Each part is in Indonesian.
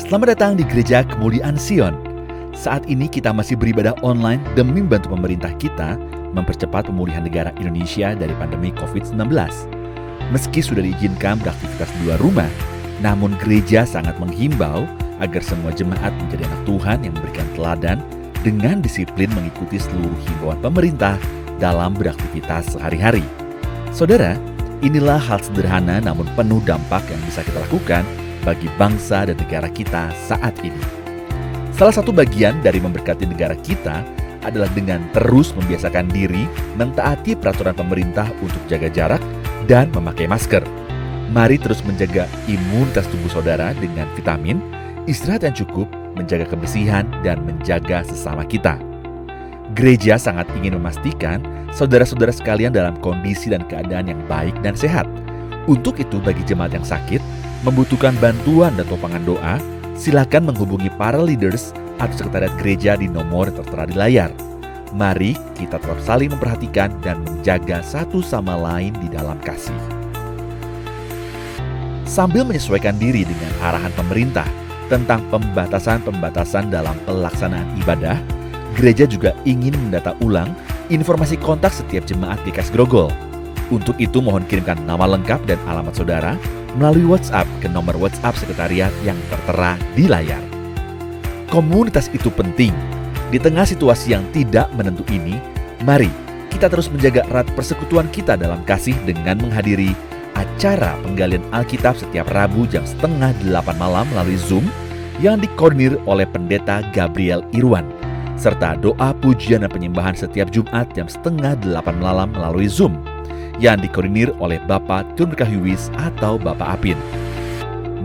Selamat datang di Gereja Kemuliaan Sion. Saat ini kita masih beribadah online demi membantu pemerintah kita mempercepat pemulihan negara Indonesia dari pandemi COVID-19. Meski sudah diizinkan beraktivitas di luar rumah, namun gereja sangat menghimbau agar semua jemaat menjadi anak Tuhan yang memberikan teladan dengan disiplin mengikuti seluruh himbauan pemerintah dalam beraktivitas sehari-hari. Saudara, inilah hal sederhana namun penuh dampak yang bisa kita lakukan bagi bangsa dan negara kita saat ini. Salah satu bagian dari memberkati negara kita adalah dengan terus membiasakan diri mentaati peraturan pemerintah untuk jaga jarak dan memakai masker. Mari terus menjaga imunitas tubuh saudara dengan vitamin, istirahat yang cukup, menjaga kebersihan, dan menjaga sesama kita. Gereja sangat ingin memastikan saudara-saudara sekalian dalam kondisi dan keadaan yang baik dan sehat. Untuk itu, bagi jemaat yang sakit, membutuhkan bantuan dan topangan doa, silakan menghubungi para leaders atau sekretariat gereja di nomor yang tertera di layar. Mari kita tetap saling memperhatikan dan menjaga satu sama lain di dalam kasih. Sambil menyesuaikan diri dengan arahan pemerintah tentang pembatasan-pembatasan dalam pelaksanaan ibadah, gereja juga ingin mendata ulang informasi kontak setiap jemaat GKS Grogol. Untuk itu mohon kirimkan nama lengkap dan alamat saudara melalui WhatsApp ke nomor WhatsApp sekretariat yang tertera di layar. Komunitas itu penting. Di tengah situasi yang tidak menentu ini, mari kita terus menjaga erat persekutuan kita dalam kasih dengan menghadiri acara penggalian Alkitab setiap Rabu jam 7:30 malam melalui Zoom yang dikoordinir oleh Pendeta Gabriel Irwan, serta doa pujian dan penyembahan setiap Jumat jam 7:30 malam melalui Zoom yang dikoordinir oleh Bapak Tun Berkahiwis atau Bapak Apin.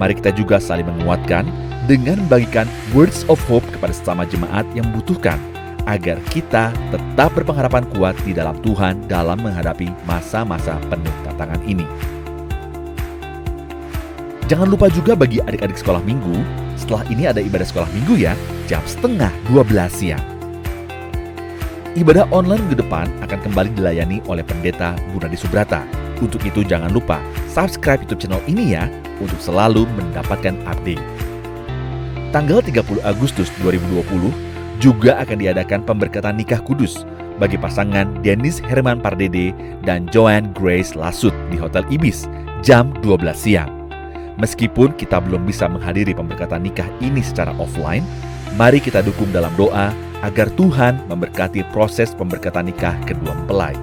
Mari kita juga saling menguatkan dengan membagikan words of hope kepada sesama jemaat yang membutuhkan, agar kita tetap berpengharapan kuat di dalam Tuhan dalam menghadapi masa-masa penuh tantangan ini. Jangan lupa juga bagi adik-adik sekolah minggu, setelah ini ada ibadah sekolah minggu ya, jam 11:30 siang. Ibadah online minggu depan akan kembali dilayani oleh Pendeta Gunadi Subrata. Untuk itu jangan lupa subscribe YouTube channel ini ya, untuk selalu mendapatkan update. Tanggal 30 Agustus 2020 juga akan diadakan pemberkatan nikah kudus bagi pasangan Dennis Herman Pardede dan Joanne Grace Lasut di Hotel Ibis jam 12 siang. Meskipun kita belum bisa menghadiri pemberkatan nikah ini secara offline, mari kita dukung dalam doa agar Tuhan memberkati proses pemberkatan nikah kedua mempelai.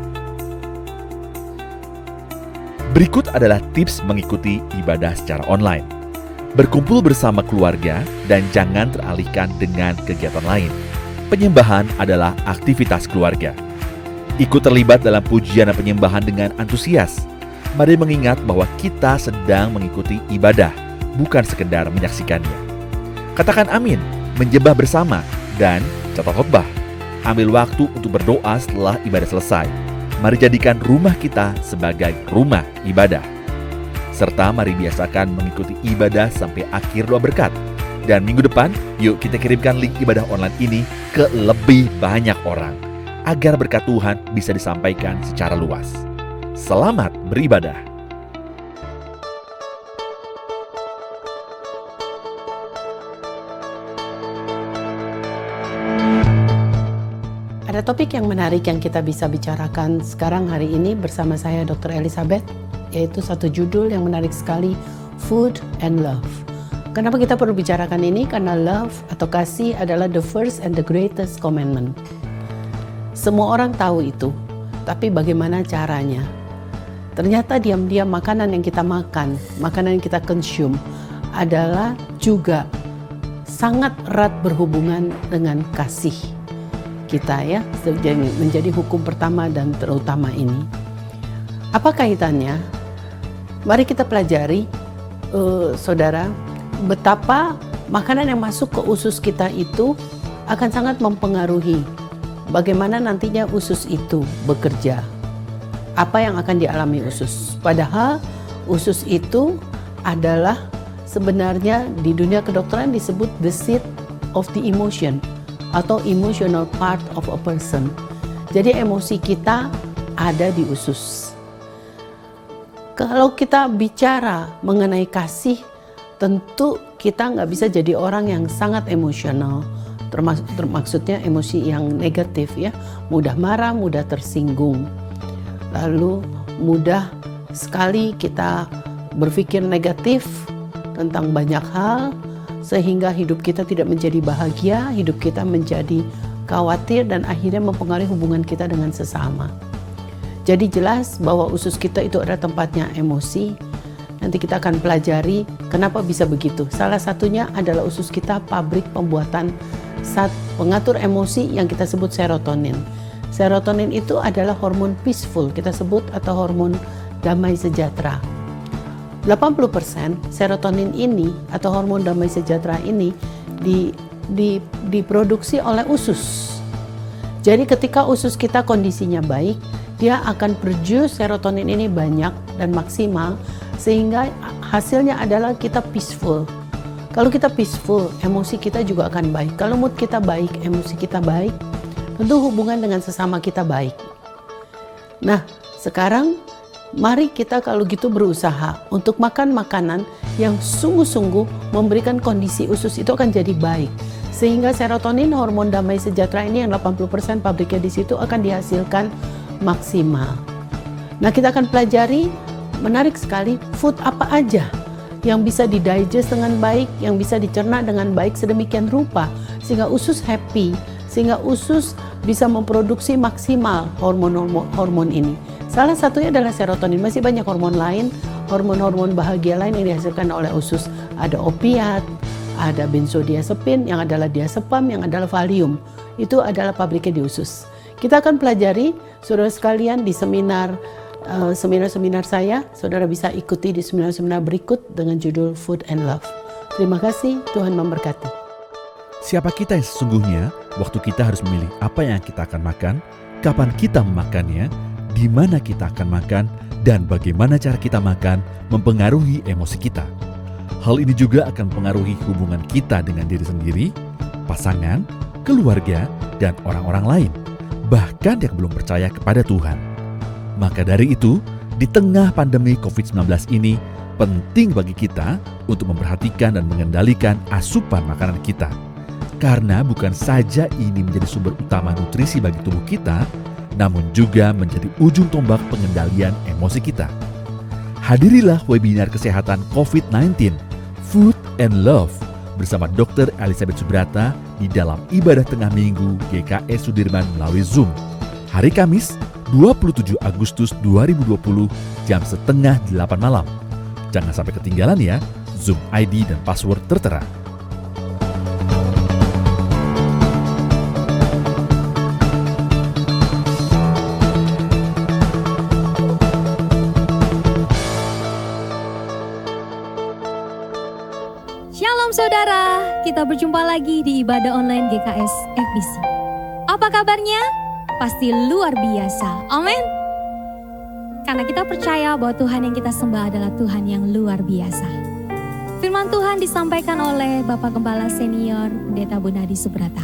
Berikut adalah tips mengikuti ibadah secara online. Berkumpul bersama keluarga dan jangan teralihkan dengan kegiatan lain. Penyembahan adalah aktivitas keluarga. Ikut terlibat dalam pujian dan penyembahan dengan antusias. Mari mengingat bahwa kita sedang mengikuti ibadah, bukan sekedar menyaksikannya. Katakan amin, menjebah bersama, dan catat khotbah. Ambil waktu untuk berdoa setelah ibadah selesai. Mari jadikan rumah kita sebagai rumah ibadah. Serta mari biasakan mengikuti ibadah sampai akhir doa berkat. Dan minggu depan, yuk kita kirimkan link ibadah online ini ke lebih banyak orang, agar berkat Tuhan bisa disampaikan secara luas. Selamat beribadah. Ada topik yang menarik yang kita bisa bicarakan sekarang hari ini bersama saya Dr. Elizabeth, yaitu satu judul yang menarik sekali, Food and Love. Kenapa kita perlu bicarakan ini? Karena love atau kasih adalah the first and the greatest commandment. Semua orang tahu itu, tapi bagaimana caranya? Ternyata diam-diam makanan yang kita makan, makanan yang kita consume adalah juga sangat erat berhubungan dengan kasih kita ya, menjadi hukum pertama dan terutama ini. Apa kaitannya? Mari kita pelajari, saudara, betapa makanan yang masuk ke usus kita itu akan sangat mempengaruhi bagaimana nantinya usus itu bekerja. Apa yang akan dialami usus? Padahal usus itu adalah sebenarnya di dunia kedokteran disebut the seat of the emotion atau emotional part of a person. Jadi emosi kita ada di usus. Kalau kita bicara mengenai kasih, tentu kita nggak bisa jadi orang yang sangat emosional, maksudnya emosi yang negatif ya, mudah marah, mudah tersinggung, lalu mudah sekali kita berpikir negatif tentang banyak hal, sehingga hidup kita tidak menjadi bahagia, hidup kita menjadi khawatir dan akhirnya mempengaruhi hubungan kita dengan sesama. Jadi jelas bahwa usus kita itu adalah tempatnya emosi. Nanti kita akan pelajari kenapa bisa begitu. Salah satunya adalah usus kita pabrik pembuatan pengatur emosi yang kita sebut serotonin. Serotonin itu adalah hormon peaceful, kita sebut, atau hormon damai sejahtera. 80% serotonin ini atau hormon damai sejahtera ini diproduksi oleh usus. Jadi ketika usus kita kondisinya baik, dia akan produce serotonin ini banyak dan maksimal, sehingga hasilnya adalah kita peaceful. Kalau kita peaceful, emosi kita juga akan baik. Kalau mood kita baik, emosi kita baik, tentu hubungan dengan sesama kita baik. Nah, sekarang mari kita kalau gitu berusaha untuk makan makanan yang sungguh-sungguh memberikan kondisi usus itu akan jadi baik. Sehingga serotonin, hormon damai sejahtera ini yang 80% pabriknya di situ akan dihasilkan maksimal. Nah, kita akan pelajari, menarik sekali, food apa aja yang bisa didigest dengan baik, yang bisa dicerna dengan baik sedemikian rupa, sehingga usus happy, sehingga usus bisa memproduksi maksimal hormon ini. Salah satunya adalah serotonin, masih banyak hormon lain, hormon-hormon bahagia lain yang dihasilkan oleh usus. Ada opiat, ada benzodiazepin, yang adalah diazepam, yang adalah valium. Itu adalah pabriknya di usus. Kita akan pelajari, saudara sekalian, di seminar-seminar saya. Saudara bisa ikuti di seminar-seminar berikut dengan judul Food and Love. Terima kasih, Tuhan memberkati. Siapa kita yang sesungguhnya waktu kita harus memilih apa yang kita akan makan, kapan kita memakannya, di mana kita akan makan, dan bagaimana cara kita makan mempengaruhi emosi kita. Hal ini juga akan mempengaruhi hubungan kita dengan diri sendiri, pasangan, keluarga, dan orang-orang lain, bahkan yang belum percaya kepada Tuhan. Maka dari itu, di tengah pandemi COVID-19 ini, penting bagi kita untuk memperhatikan dan mengendalikan asupan makanan kita. Karena bukan saja ini menjadi sumber utama nutrisi bagi tubuh kita, namun juga menjadi ujung tombak pengendalian emosi kita. Hadirilah webinar kesehatan COVID-19, Food and Love, bersama Dr. Elizabeth Subrata di dalam ibadah tengah minggu GKS Sudirman melalui Zoom. Hari Kamis, 27 Agustus 2020, jam 7:30 malam. Jangan sampai ketinggalan ya, Zoom ID dan password tertera. Shalom saudara, kita berjumpa lagi di ibadah online GKS FBC. Apa kabarnya? Pasti luar biasa, amin. Karena kita percaya bahwa Tuhan yang kita sembah adalah Tuhan yang luar biasa. Firman Tuhan disampaikan oleh Bapak Gembala Senior Pendeta Bunadi Subrata.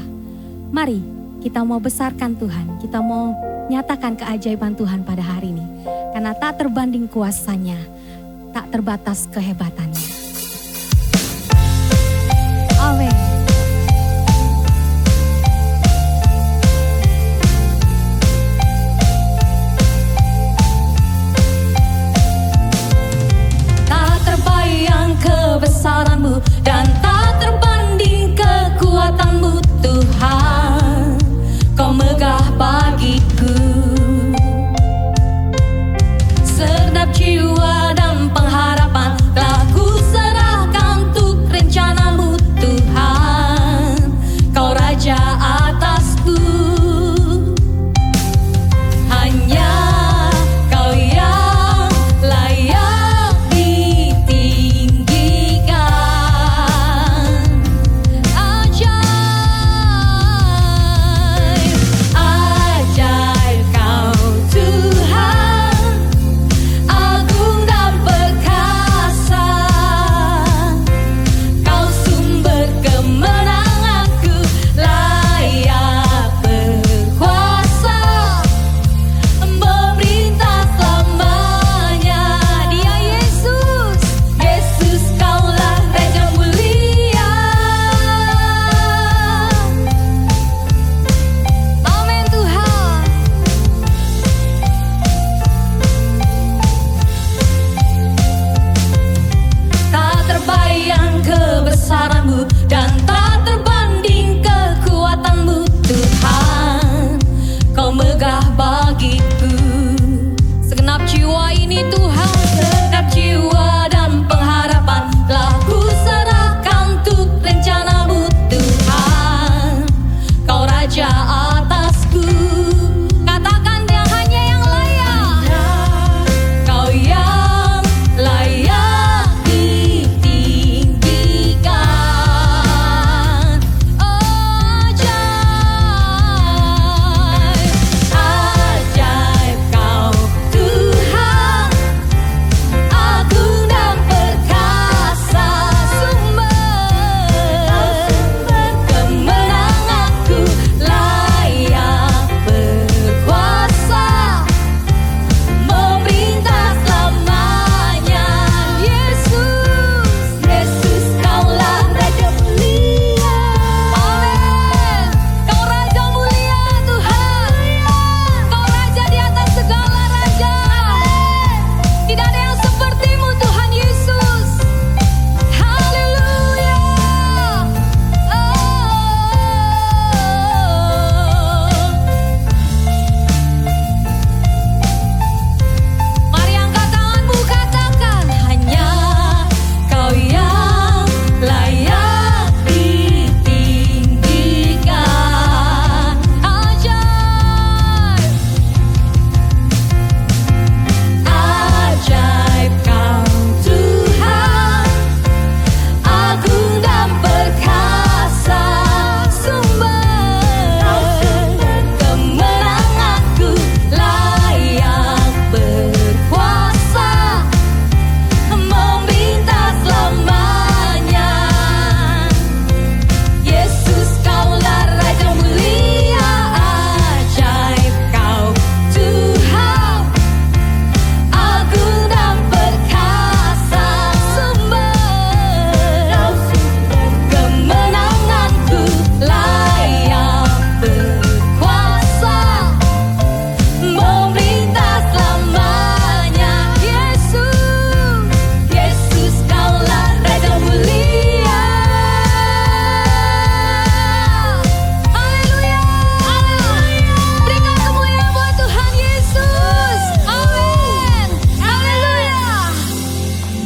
Mari kita mau besarkan Tuhan, kita mau nyatakan keajaiban Tuhan pada hari ini. Karena tak terbanding kuasanya, tak terbatas kehebatannya. Amin. Tak terbayang kebesaran-Mu dan tak terbanding kekuatan-Mu Tuhan. Kau megah bagiku. Sedap jiwa dan pengharapan telah ku serahkan untuk rencana-Mu Tuhan.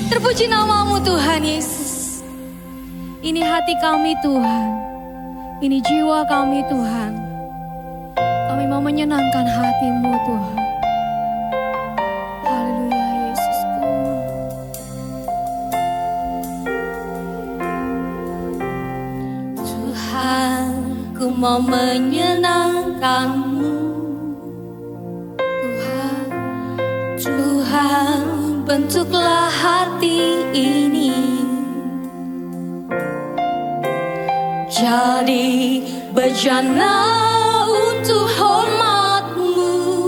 Terpuji namamu Tuhan Yesus. Ini hati kami Tuhan. Ini jiwa kami Tuhan. Kami mau menyenangkan hati-Mu Tuhan. Haleluya Yesusku. Tuhan, ku mau menyenangkan-Mu. Tuhan, Tuhan, bentuklah hati ini jadi bejana untuk hormat-Mu,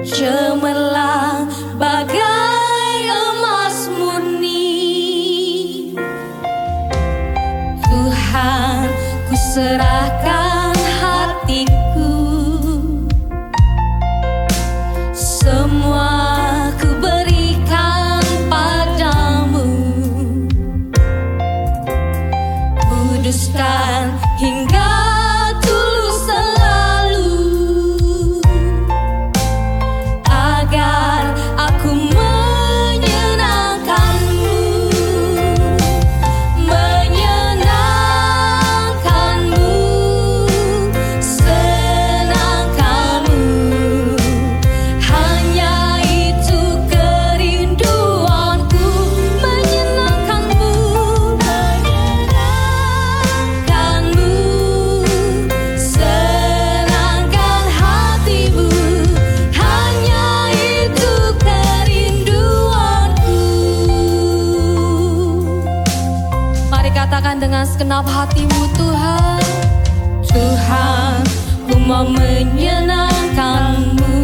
cemerlang bagai emas murni. Tuhan, ku serahkan hatiku, semua ku berikan padamu. Kuduskan hingga tulus selalu, agar aku menyenangkan-Mu, menyenangkan-Mu, senangkan-Mu. Hanya itu kerinduanku, menyenangkan-Mu, menyenangkan-Mu, senangkan hati-Mu. Hanya itu kerinduanku. Mari katakan dengan segenap hati-Mu Tuhan. Tuhan, ku mau menyenangkan-Mu.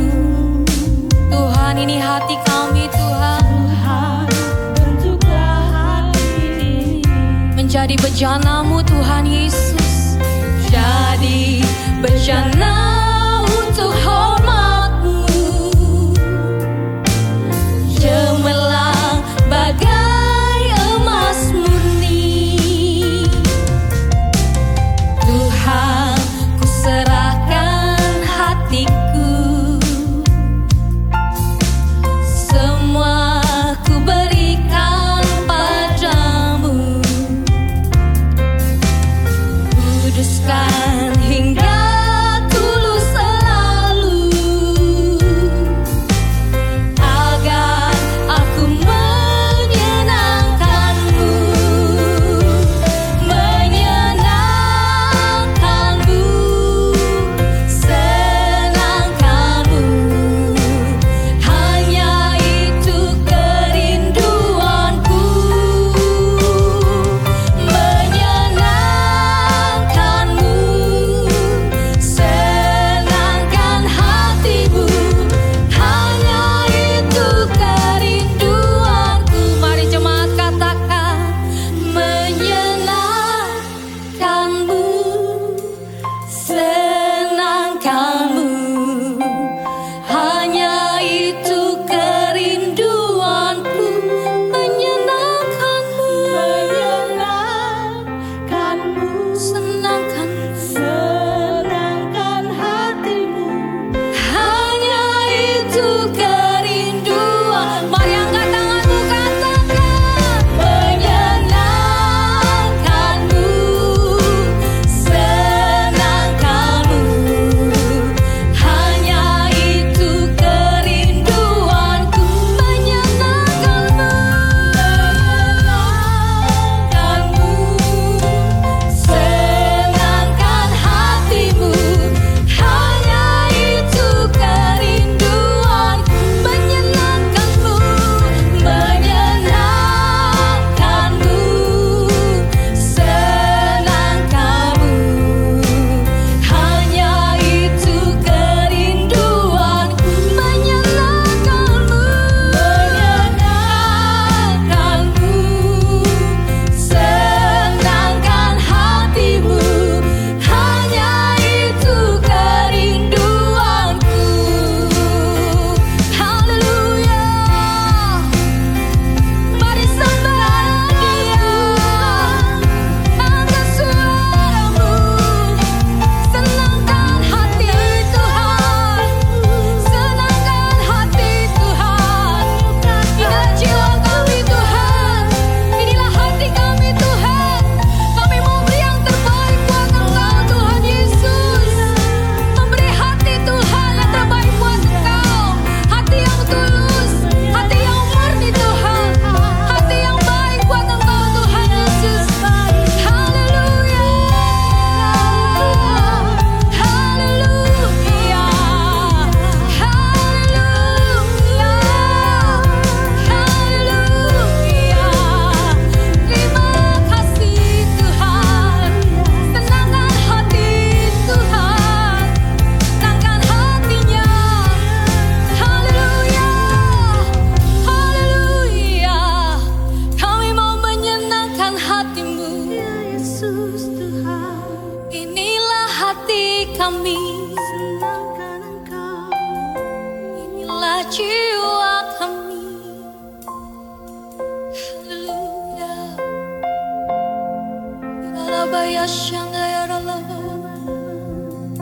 Tuhan, ini hati kami Tuhan. Tuhan, bentuklah hati ini menjadi bejana-Mu Tuhan Yesus. Jadi bejana untuk hormat-Mu, cemerlang bagai emas murni. Tuhan, ku serahkan hatiku, semua ku berikan padamu. Kuduskan hingga tulus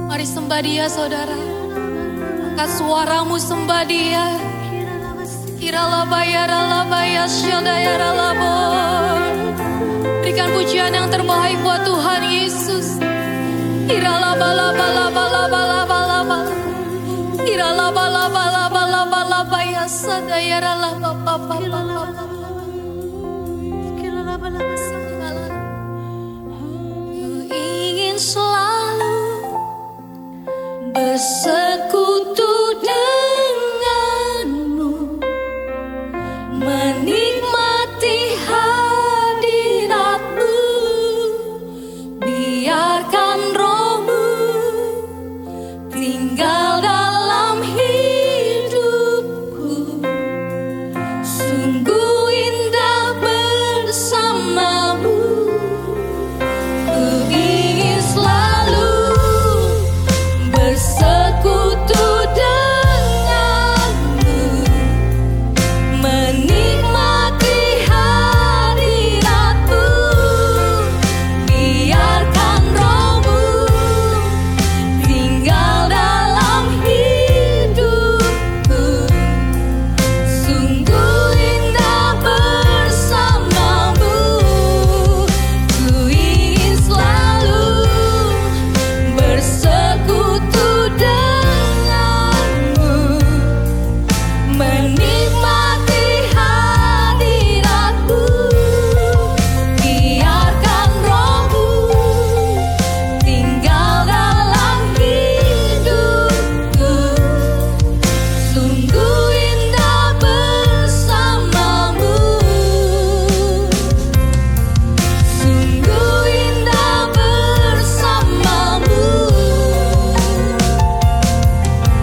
Mari sembah Dia, saudara. Angkat suaramu, sembah Dia. Berikan pujian yang terbaik buat Tuhan Yesus. Ingin selalu bersekutu denganmu, menikmati hadiratmu, biarkan rohmu tinggal dalam hidupku. Sungguh indah bersamamu. Ku ingin selalu bersekutu denganmu, menikmati hadiratmu, biarkan rohmu tinggal dalam hidupku. Sungguh indah bersamamu. Ku ingin selalu bersekutu denganmu, menikmati hadiratmu, biarkan rohmu tinggal dalam hidupku. Sungguh indah bersamamu. Sungguh indah bersamamu.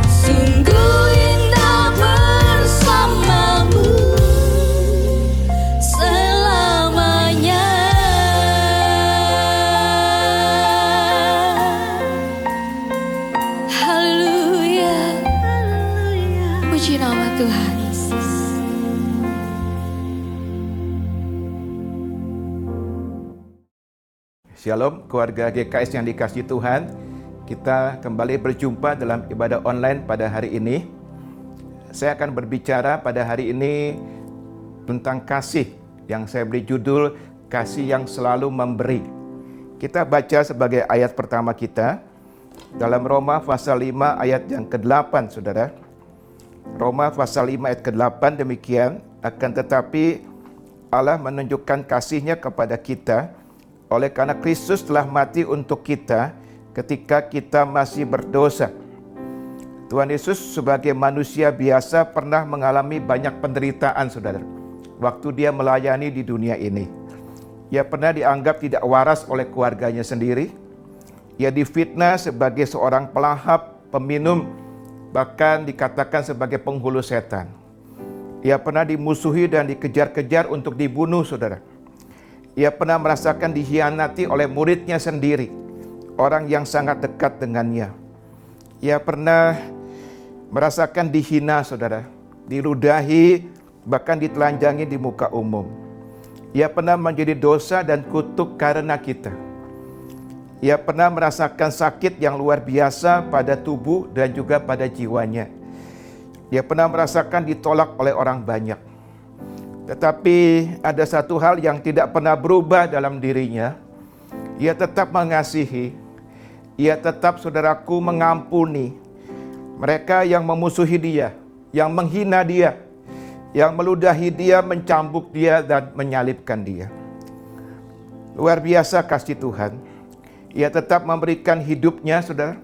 Sungguh indah bersamamu selamanya. Haleluya. Puji nama Tuhan Yesus. Shalom keluarga GKS yang dikasihi Tuhan. Kita kembali berjumpa dalam ibadah online pada hari ini. Saya akan berbicara pada hari ini tentang kasih yang saya beri judul kasih yang selalu memberi. Kita baca sebagai ayat pertama kita dalam Roma pasal 5 ayat yang ke-8, saudara. Roma pasal 5 ayat ke-8 demikian, akan tetapi Allah menunjukkan kasih-Nya kepada kita oleh karena Kristus telah mati untuk kita ketika kita masih berdosa. Tuhan Yesus sebagai manusia biasa pernah mengalami banyak penderitaan, saudara, waktu Dia melayani di dunia ini. Ia pernah dianggap tidak waras oleh keluarganya sendiri. Ia difitnah sebagai seorang pelahap, peminum, bahkan dikatakan sebagai penghulu setan. Ia pernah dimusuhi dan dikejar-kejar untuk dibunuh, saudara. Ia pernah merasakan dikhianati oleh muridnya sendiri, orang yang sangat dekat dengannya. Ia pernah merasakan dihina, saudara, diludahi, bahkan ditelanjangi di muka umum. Ia pernah menjadi dosa dan kutuk karena kita. Ia pernah merasakan sakit yang luar biasa pada tubuh dan juga pada jiwanya. Ia pernah merasakan ditolak oleh orang banyak. Tetapi ada satu hal yang tidak pernah berubah dalam dirinya. Ia tetap mengasihi. Ia tetap, saudaraku, mengampuni mereka yang memusuhi Dia, yang menghina Dia, yang meludahi Dia, mencambuk Dia, dan menyalibkan Dia. Luar biasa kasih Tuhan. Ia tetap memberikan hidupnya, saudara.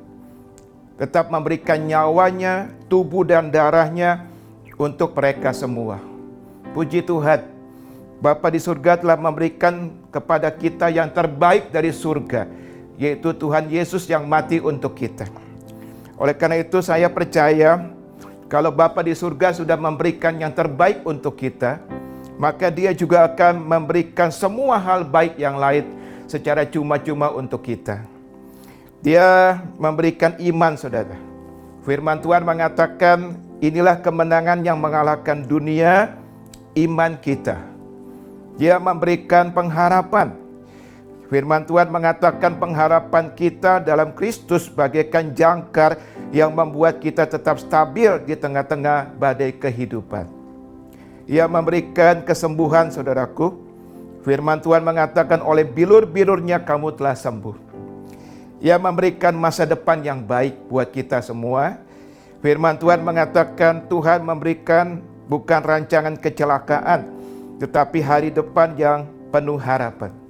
Tetap memberikan nyawanya, tubuh dan darahnya untuk mereka semua. Puji Tuhan, Bapa di surga telah memberikan kepada kita yang terbaik dari surga, yaitu Tuhan Yesus yang mati untuk kita. Oleh karena itu saya percaya, kalau Bapa di surga sudah memberikan yang terbaik untuk kita, maka Dia juga akan memberikan semua hal baik yang lain secara cuma-cuma untuk kita. Dia memberikan iman, saudara. Firman Tuhan mengatakan, inilah kemenangan yang mengalahkan dunia, iman kita. Dia memberikan pengharapan. Firman Tuhan mengatakan pengharapan kita dalam Kristus bagaikan jangkar yang membuat kita tetap stabil di tengah-tengah badai kehidupan. Ia memberikan kesembuhan, saudaraku. Firman Tuhan mengatakan oleh bilur-bilurnya kamu telah sembuh. Ia memberikan masa depan yang baik buat kita semua. Firman Tuhan mengatakan Tuhan memberikan bukan rancangan kecelakaan, tetapi hari depan yang penuh harapan.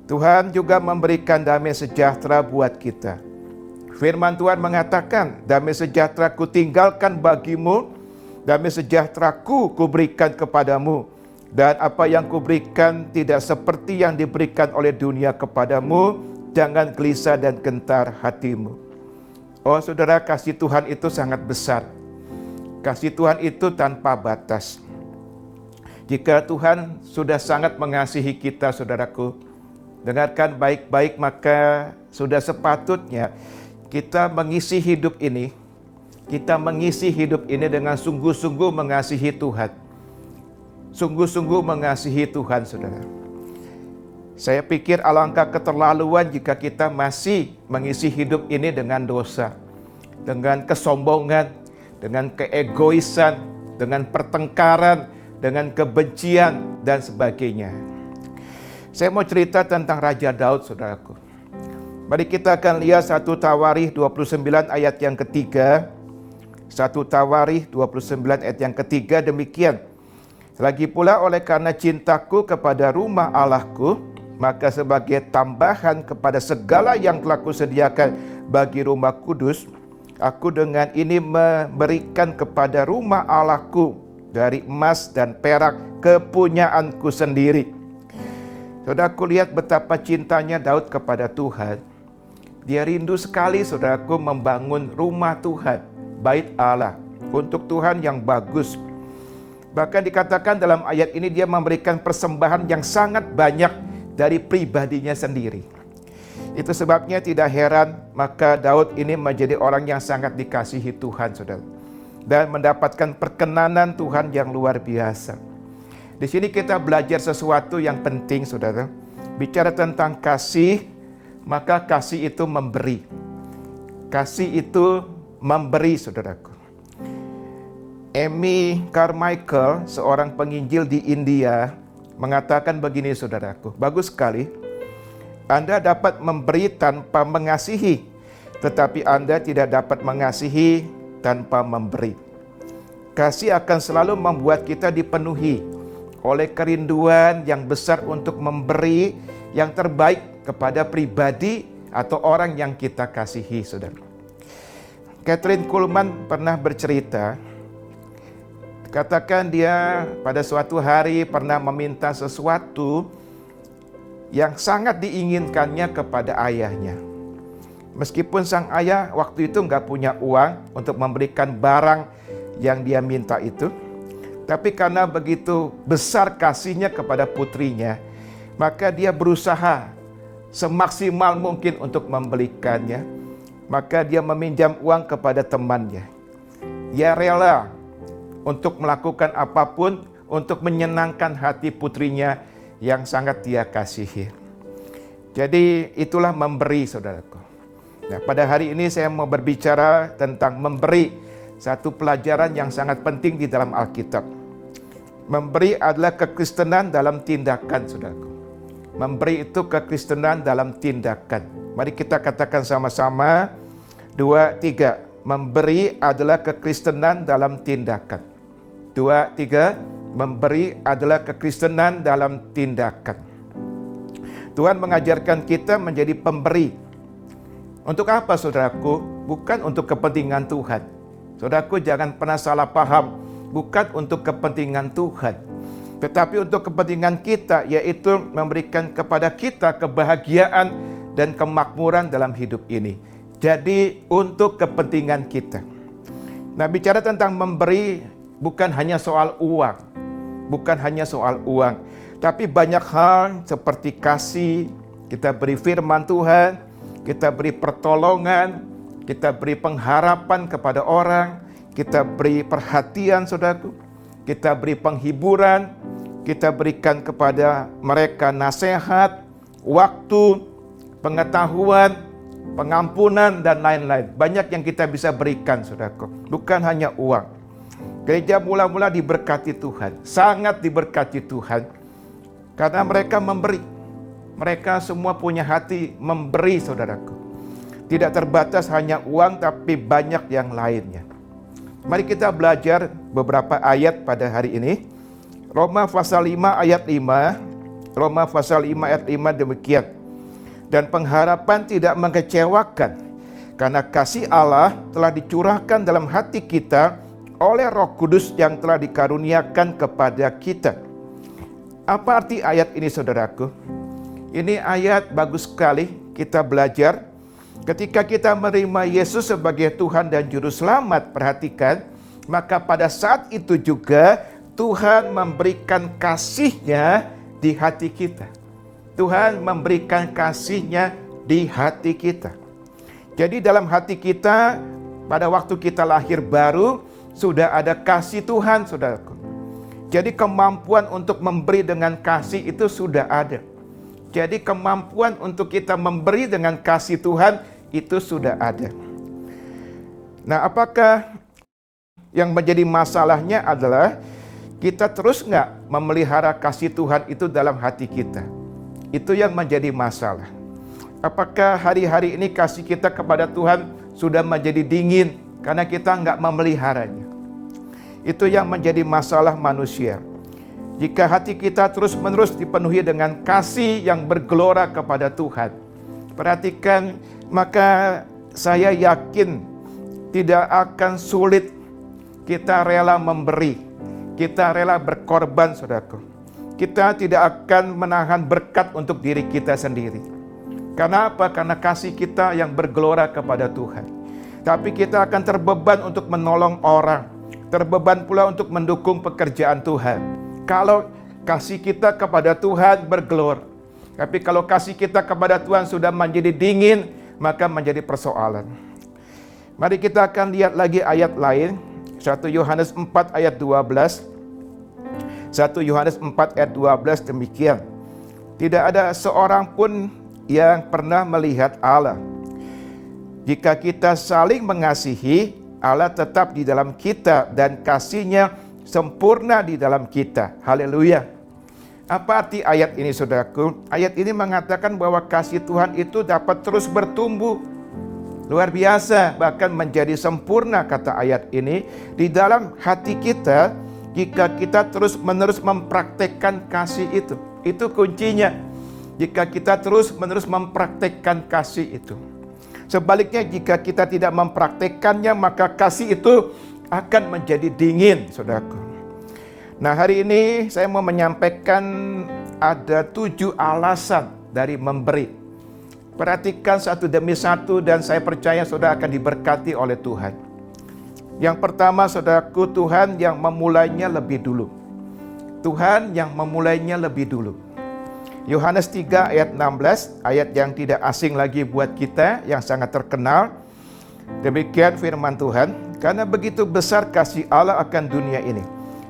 Tuhan juga memberikan damai sejahtera buat kita. Firman Tuhan mengatakan, damai sejahtera ku tinggalkan bagimu, damai sejahtera ku berikan kepadamu. Dan apa yang kuberikan tidak seperti yang diberikan oleh dunia kepadamu, jangan gelisah dan gentar hatimu. Oh saudara, kasih Tuhan itu sangat besar. Kasih Tuhan itu tanpa batas. Jika Tuhan sudah sangat mengasihi kita, saudaraku, dengarkan baik-baik, maka sudah sepatutnya kita mengisi hidup ini. Kita mengisi hidup ini dengan sungguh-sungguh mengasihi Tuhan. Sungguh-sungguh mengasihi Tuhan, saudara. Saya pikir alangkah keterlaluan jika kita masih mengisi hidup ini dengan dosa, dengan kesombongan, dengan keegoisan, dengan pertengkaran, dengan kebencian, dan sebagainya. Saya mau cerita tentang Raja Daud, saudaraku. Mari kita akan lihat 1 Tawarikh 29 ayat yang ketiga. 1 Tawarikh 29 ayat yang ketiga demikian. Lagi pula oleh karena cintaku kepada rumah Allahku, maka sebagai tambahan kepada segala yang telah kusediakan bagi rumah kudus, aku dengan ini memberikan kepada rumah Allahku dari emas dan perak kepunyaanku sendiri. Saudaraku, lihat betapa cintanya Daud kepada Tuhan. Dia rindu sekali, saudaraku, membangun rumah Tuhan, bait Allah, untuk Tuhan yang bagus. Bahkan dikatakan dalam ayat ini dia memberikan persembahan yang sangat banyak dari pribadinya sendiri. Itu sebabnya tidak heran maka Daud ini menjadi orang yang sangat dikasihi Tuhan, saudara, dan mendapatkan perkenanan Tuhan yang luar biasa. Di sini kita belajar sesuatu yang penting, saudara. Bicara tentang kasih, maka kasih itu memberi. Kasih itu memberi, saudaraku. Amy Carmichael, seorang penginjil di India, mengatakan begini, saudaraku. Bagus sekali. Anda dapat memberi tanpa mengasihi, tetapi Anda tidak dapat mengasihi tanpa memberi. Kasih akan selalu membuat kita dipenuhi oleh kerinduan yang besar untuk memberi yang terbaik kepada pribadi atau orang yang kita kasihi, saudara. Catherine Kuhlman pernah bercerita, katakan dia pada suatu hari pernah meminta sesuatu yang sangat diinginkannya kepada ayahnya. Meskipun sang ayah waktu itu nggak punya uang untuk memberikan barang yang dia minta itu, tapi karena begitu besar kasihnya kepada putrinya, maka dia berusaha semaksimal mungkin untuk membelikannya. Maka dia meminjam uang kepada temannya. Dia rela untuk melakukan apapun untuk menyenangkan hati putrinya yang sangat dia kasihi. Jadi itulah memberi, saudaraku. Nah, pada hari ini saya mau berbicara tentang memberi, satu pelajaran yang sangat penting di dalam Alkitab. Memberi adalah kekristenan dalam tindakan, saudaraku. Memberi itu kekristenan dalam tindakan. Mari kita katakan sama-sama, 2, 3. Memberi adalah kekristenan dalam tindakan. 2, 3. Memberi adalah kekristenan dalam tindakan. Tuhan mengajarkan kita menjadi pemberi. Untuk apa, saudaraku? Bukan untuk kepentingan Tuhan. Saudaraku, jangan pernah salah paham. Bukan untuk kepentingan Tuhan, tetapi untuk kepentingan kita, yaitu memberikan kepada kita kebahagiaan dan kemakmuran dalam hidup ini. Jadi untuk kepentingan kita. Nah, bicara tentang memberi bukan hanya soal uang, tapi banyak hal seperti kasih, kita beri firman Tuhan, kita beri pertolongan, kita beri pengharapan kepada orang, kita beri perhatian, saudaraku, kita beri penghiburan, kita berikan kepada mereka nasihat, waktu, pengetahuan, pengampunan, dan lain-lain. Banyak yang kita bisa berikan, saudaraku. Bukan hanya uang. Gereja mula-mula diberkati Tuhan, sangat diberkati Tuhan. Karena mereka memberi. Mereka semua punya hati memberi, saudaraku. Tidak terbatas hanya uang, tapi banyak yang lainnya. Mari kita belajar beberapa ayat pada hari ini. Roma pasal 5 ayat 5. Roma pasal 5 ayat 5 demikian. Dan pengharapan tidak mengecewakan, karena kasih Allah telah dicurahkan dalam hati kita oleh Roh Kudus yang telah dikaruniakan kepada kita. Apa arti ayat ini, saudaraku? Ini ayat bagus sekali kita belajar. Ketika kita menerima Yesus sebagai Tuhan dan Juru Selamat, perhatikan, maka pada saat itu juga Tuhan memberikan kasih-Nya di hati kita. Tuhan memberikan kasih-Nya di hati kita. Jadi dalam hati kita, pada waktu kita lahir baru, sudah ada kasih Tuhan, saudaraku. Jadi kemampuan untuk memberi dengan kasih itu sudah ada. Jadi kemampuan untuk kita memberi dengan kasih Tuhan itu sudah ada. Nah, apakah yang menjadi masalahnya adalah kita terus nggak memelihara kasih Tuhan itu dalam hati kita? Itu yang menjadi masalah. Apakah hari-hari ini kasih kita kepada Tuhan sudah menjadi dingin karena kita nggak memeliharanya? Itu yang menjadi masalah manusia. Jika hati kita terus-menerus dipenuhi dengan kasih yang bergelora kepada Tuhan, perhatikan, maka saya yakin tidak akan sulit kita rela memberi, kita rela berkorban, saudaraku. Kita tidak akan menahan berkat untuk diri kita sendiri. Karena apa? Karena kasih kita yang bergelora kepada Tuhan. Tapi kita akan terbeban untuk menolong orang, terbeban pula untuk mendukung pekerjaan Tuhan. Kalau kasih kita kepada Tuhan bergelora, tapi kalau kasih kita kepada Tuhan sudah menjadi dingin, maka menjadi persoalan. Mari kita akan lihat lagi ayat lain. 1 Yohanes 4 ayat 12. 1 Yohanes 4 ayat 12 demikian. Tidak ada seorang pun yang pernah melihat Allah. Jika kita saling mengasihi, Allah tetap di dalam kita dan kasih-Nya sempurna di dalam kita. Haleluya. Apa arti ayat ini, saudaraku? Ayat ini mengatakan bahwa kasih Tuhan itu dapat terus bertumbuh. Luar biasa, bahkan menjadi sempurna, kata ayat ini, di dalam hati kita jika kita terus-menerus mempraktekkan kasih itu. Itu kuncinya. Jika kita terus-menerus mempraktekkan kasih itu. Sebaliknya jika kita tidak mempraktekkannya, maka kasih itu akan menjadi dingin, saudaraku. Nah, hari ini saya mau menyampaikan ada 7 alasan dari memberi. Perhatikan satu demi satu dan saya percaya saudara akan diberkati oleh Tuhan. Yang pertama, saudaraku, Tuhan yang memulainya lebih dulu. Tuhan yang memulainya lebih dulu. Yohanes 3 ayat 16, ayat yang tidak asing lagi buat kita, yang sangat terkenal. Demikian firman Tuhan, karena begitu besar kasih Allah akan dunia ini,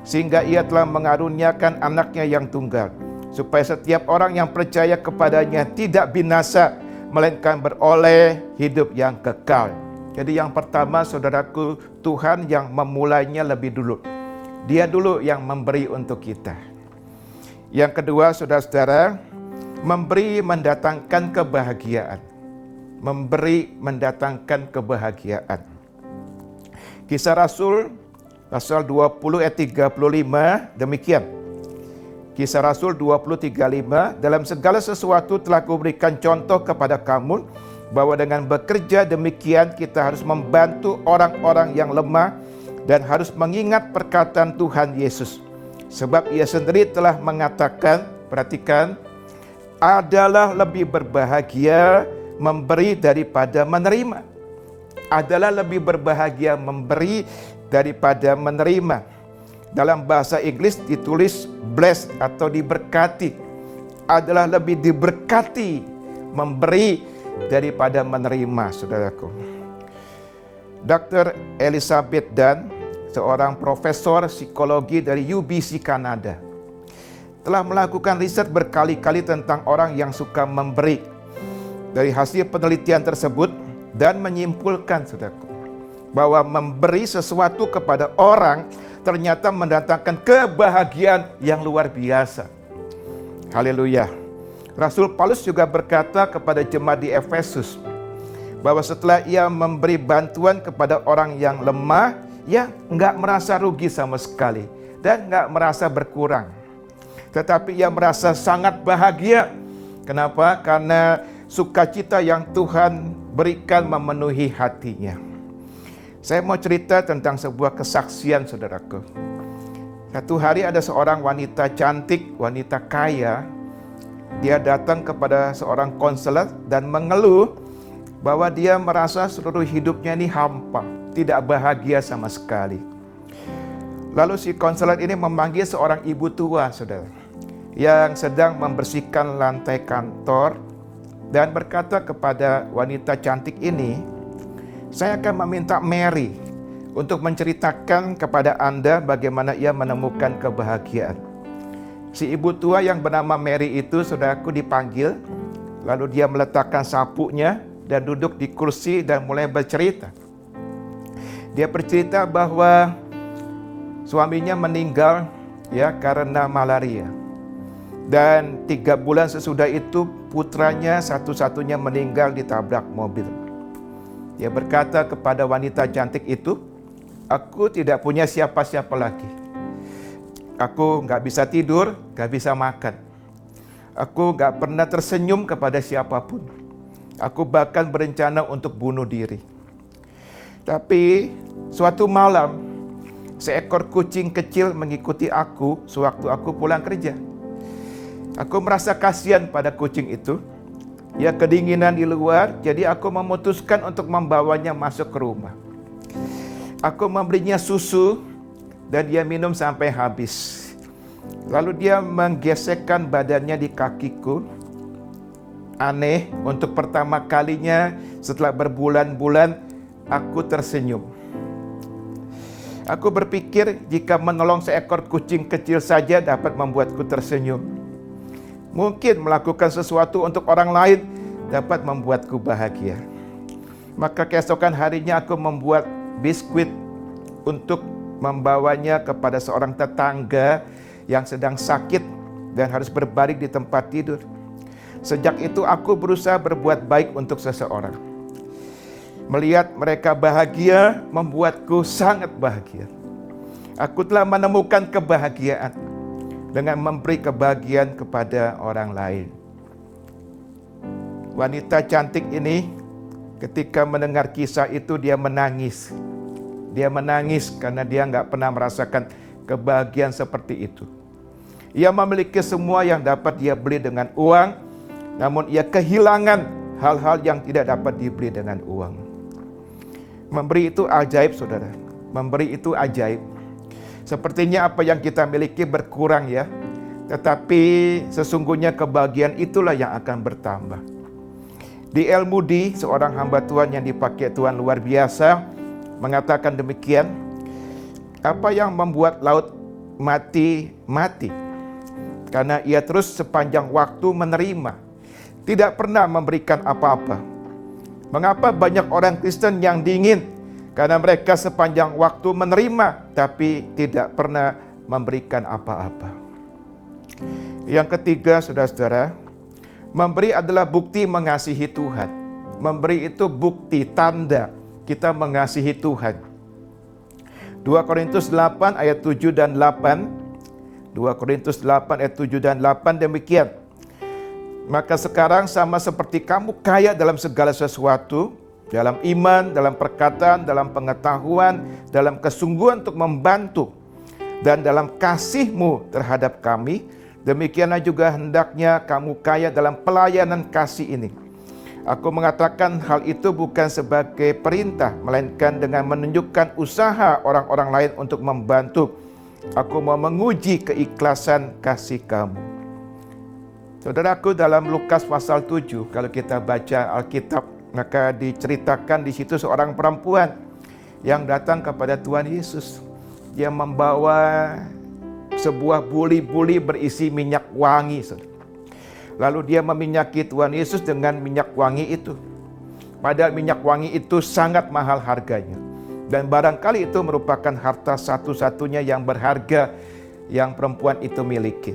sehingga Ia telah mengaruniakan anaknya yang tunggal, supaya setiap orang yang percaya kepadanya tidak binasa, melainkan beroleh hidup yang kekal. Jadi yang pertama, saudaraku, Tuhan yang memulainya lebih dulu. Dia dulu yang memberi untuk kita. Yang kedua, saudara-saudara, memberi mendatangkan kebahagiaan. Memberi mendatangkan kebahagiaan. Kisah Rasul pasal 20 ayat 35 demikian. Kisah Rasul 20:35, dalam segala sesuatu telah kuberikan contoh kepada kamu, bahwa dengan bekerja demikian kita harus membantu orang-orang yang lemah dan harus mengingat perkataan Tuhan Yesus. Sebab Ia sendiri telah mengatakan, perhatikan, adalah lebih berbahagia memberi daripada menerima. Adalah lebih berbahagia memberi daripada menerima. Dalam bahasa Inggris ditulis blessed atau diberkati. Adalah lebih diberkati memberi daripada menerima, saudaraku. Dr. Elizabeth Dunn, seorang profesor psikologi dari UBC Kanada, telah melakukan riset berkali-kali tentang orang yang suka memberi. Dari hasil penelitian tersebut dan menyimpulkan, saudaraku, bahwa memberi sesuatu kepada orang ternyata mendatangkan kebahagiaan yang luar biasa. Haleluya. Rasul Paulus juga berkata kepada jemaat di Efesus bahwa setelah ia memberi bantuan kepada orang yang lemah, ia enggak merasa rugi sama sekali dan enggak merasa berkurang. Tetapi ia merasa sangat bahagia. Kenapa? Karena sukacita yang Tuhan berikan memenuhi hatinya. Saya mau cerita tentang sebuah kesaksian, saudaraku. Satu hari ada seorang wanita cantik, wanita kaya. Dia datang kepada seorang konselor dan mengeluh bahwa dia merasa seluruh hidupnya ini hampa, tidak bahagia sama sekali. Lalu si konselor ini memanggil seorang ibu tua, saudara, yang sedang membersihkan lantai kantor dan berkata kepada wanita cantik ini, "Saya akan meminta Mary untuk menceritakan kepada Anda bagaimana ia menemukan kebahagiaan." Si ibu tua yang bernama Mary itu, saudaraku, dipanggil. Lalu dia meletakkan sapunya dan duduk di kursi dan mulai bercerita. Dia bercerita bahwa suaminya meninggal karena malaria. Dan 3 bulan sesudah itu putranya satu-satunya meninggal ditabrak mobil. Dia berkata kepada wanita cantik itu, "Aku tidak punya siapa-siapa lagi. Aku gak bisa tidur, gak bisa makan. Aku gak pernah tersenyum kepada siapapun. Aku bahkan berencana untuk bunuh diri. Tapi suatu malam, seekor kucing kecil mengikuti aku sewaktu aku pulang kerja. Aku merasa kasihan pada kucing itu. Ia kedinginan di luar, jadi aku memutuskan untuk membawanya masuk ke rumah. Aku memberinya susu dan dia minum sampai habis. Lalu dia menggesekkan badannya di kakiku. Aneh, untuk pertama kalinya setelah berbulan-bulan aku tersenyum. Aku berpikir jika menolong seekor kucing kecil saja dapat membuatku tersenyum. Mungkin melakukan sesuatu untuk orang lain dapat membuatku bahagia. Maka keesokan harinya aku membuat biskuit untuk membawanya kepada seorang tetangga yang sedang sakit dan harus berbaring di tempat tidur. Sejak itu aku berusaha berbuat baik untuk seseorang. Melihat mereka bahagia membuatku sangat bahagia. Aku telah menemukan kebahagiaan dengan memberi kebahagiaan kepada orang lain. Wanita cantik ini ketika mendengar kisah itu dia menangis. Dia menangis karena dia nggak pernah merasakan kebahagiaan seperti itu. Ia memiliki semua yang dapat dia beli dengan uang, namun ia kehilangan hal-hal yang tidak dapat dibeli dengan uang. Memberi itu ajaib, saudara. Memberi itu ajaib. Sepertinya apa yang kita miliki berkurang ya, tetapi sesungguhnya kebahagiaan itulah yang akan bertambah. D.L. Moody, seorang hamba Tuhan yang dipakai Tuhan luar biasa, mengatakan demikian, apa yang membuat laut mati? Karena ia terus sepanjang waktu menerima, tidak pernah memberikan apa-apa. Mengapa banyak orang Kristen yang dingin? Karena mereka sepanjang waktu menerima, tapi tidak pernah memberikan apa-apa. Yang ketiga, saudara-saudara, memberi adalah bukti mengasihi Tuhan. Memberi itu bukti, tanda kita mengasihi Tuhan. 2 Korintus 8 ayat 7 dan 8. 2 Korintus 8 ayat 7 dan 8 demikian. Maka sekarang sama seperti kamu kaya dalam segala sesuatu, dalam iman, dalam perkataan, dalam pengetahuan, dalam kesungguhan untuk membantu, dan dalam kasihmu terhadap kami, demikianlah juga hendaknya kamu kaya dalam pelayanan kasih ini. Aku mengatakan hal itu bukan sebagai perintah, melainkan dengan menunjukkan usaha orang-orang lain untuk membantu. Aku mau menguji keikhlasan kasih kamu. Saudaraku, dalam Lukas pasal 7, kalau kita baca Alkitab, maka diceritakan di situ seorang perempuan yang datang kepada Tuhan Yesus. Dia membawa sebuah buli-buli berisi minyak wangi. Lalu dia meminyaki Tuhan Yesus dengan minyak wangi itu. Padahal minyak wangi itu sangat mahal harganya. Dan barangkali itu merupakan harta satu-satunya yang berharga yang perempuan itu miliki.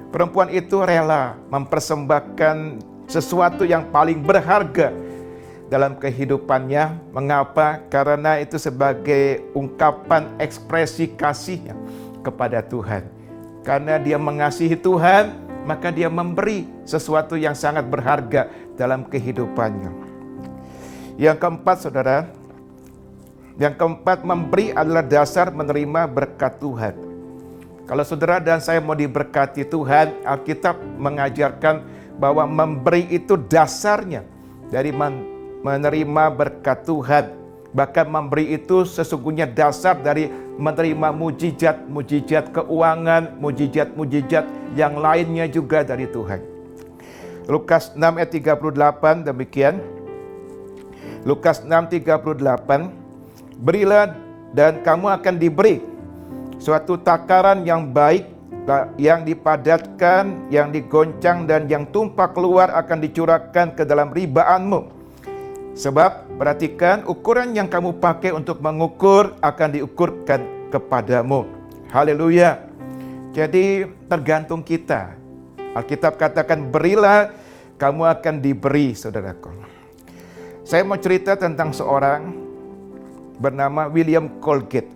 Perempuan itu rela mempersembahkan sesuatu yang paling berharga dalam kehidupannya. Mengapa? Karena itu sebagai ungkapan ekspresi kasihnya kepada Tuhan. Karena dia mengasihi Tuhan, maka dia memberi sesuatu yang sangat berharga dalam kehidupannya. Yang keempat, saudara, memberi adalah dasar menerima berkat Tuhan. Kalau saudara dan saya mau diberkati Tuhan, Alkitab mengajarkan bahwa memberi itu dasarnya dari menerima berkat Tuhan. Bahkan memberi itu sesungguhnya dasar dari menerima mujizat keuangan, mujizat yang lainnya juga dari Tuhan. Lukas 6 ayat 38 demikian. Lukas 6:38, berilah dan kamu akan diberi suatu takaran yang baik, yang dipadatkan, yang digoncang dan yang tumpah keluar akan dicurahkan ke dalam ribaanmu. Sebab perhatikan, ukuran yang kamu pakai untuk mengukur akan diukurkan kepadamu. Haleluya. Jadi tergantung kita. Alkitab katakan berilah, kamu akan diberi, saudaraku. Saya mau cerita tentang seorang bernama William Colgate.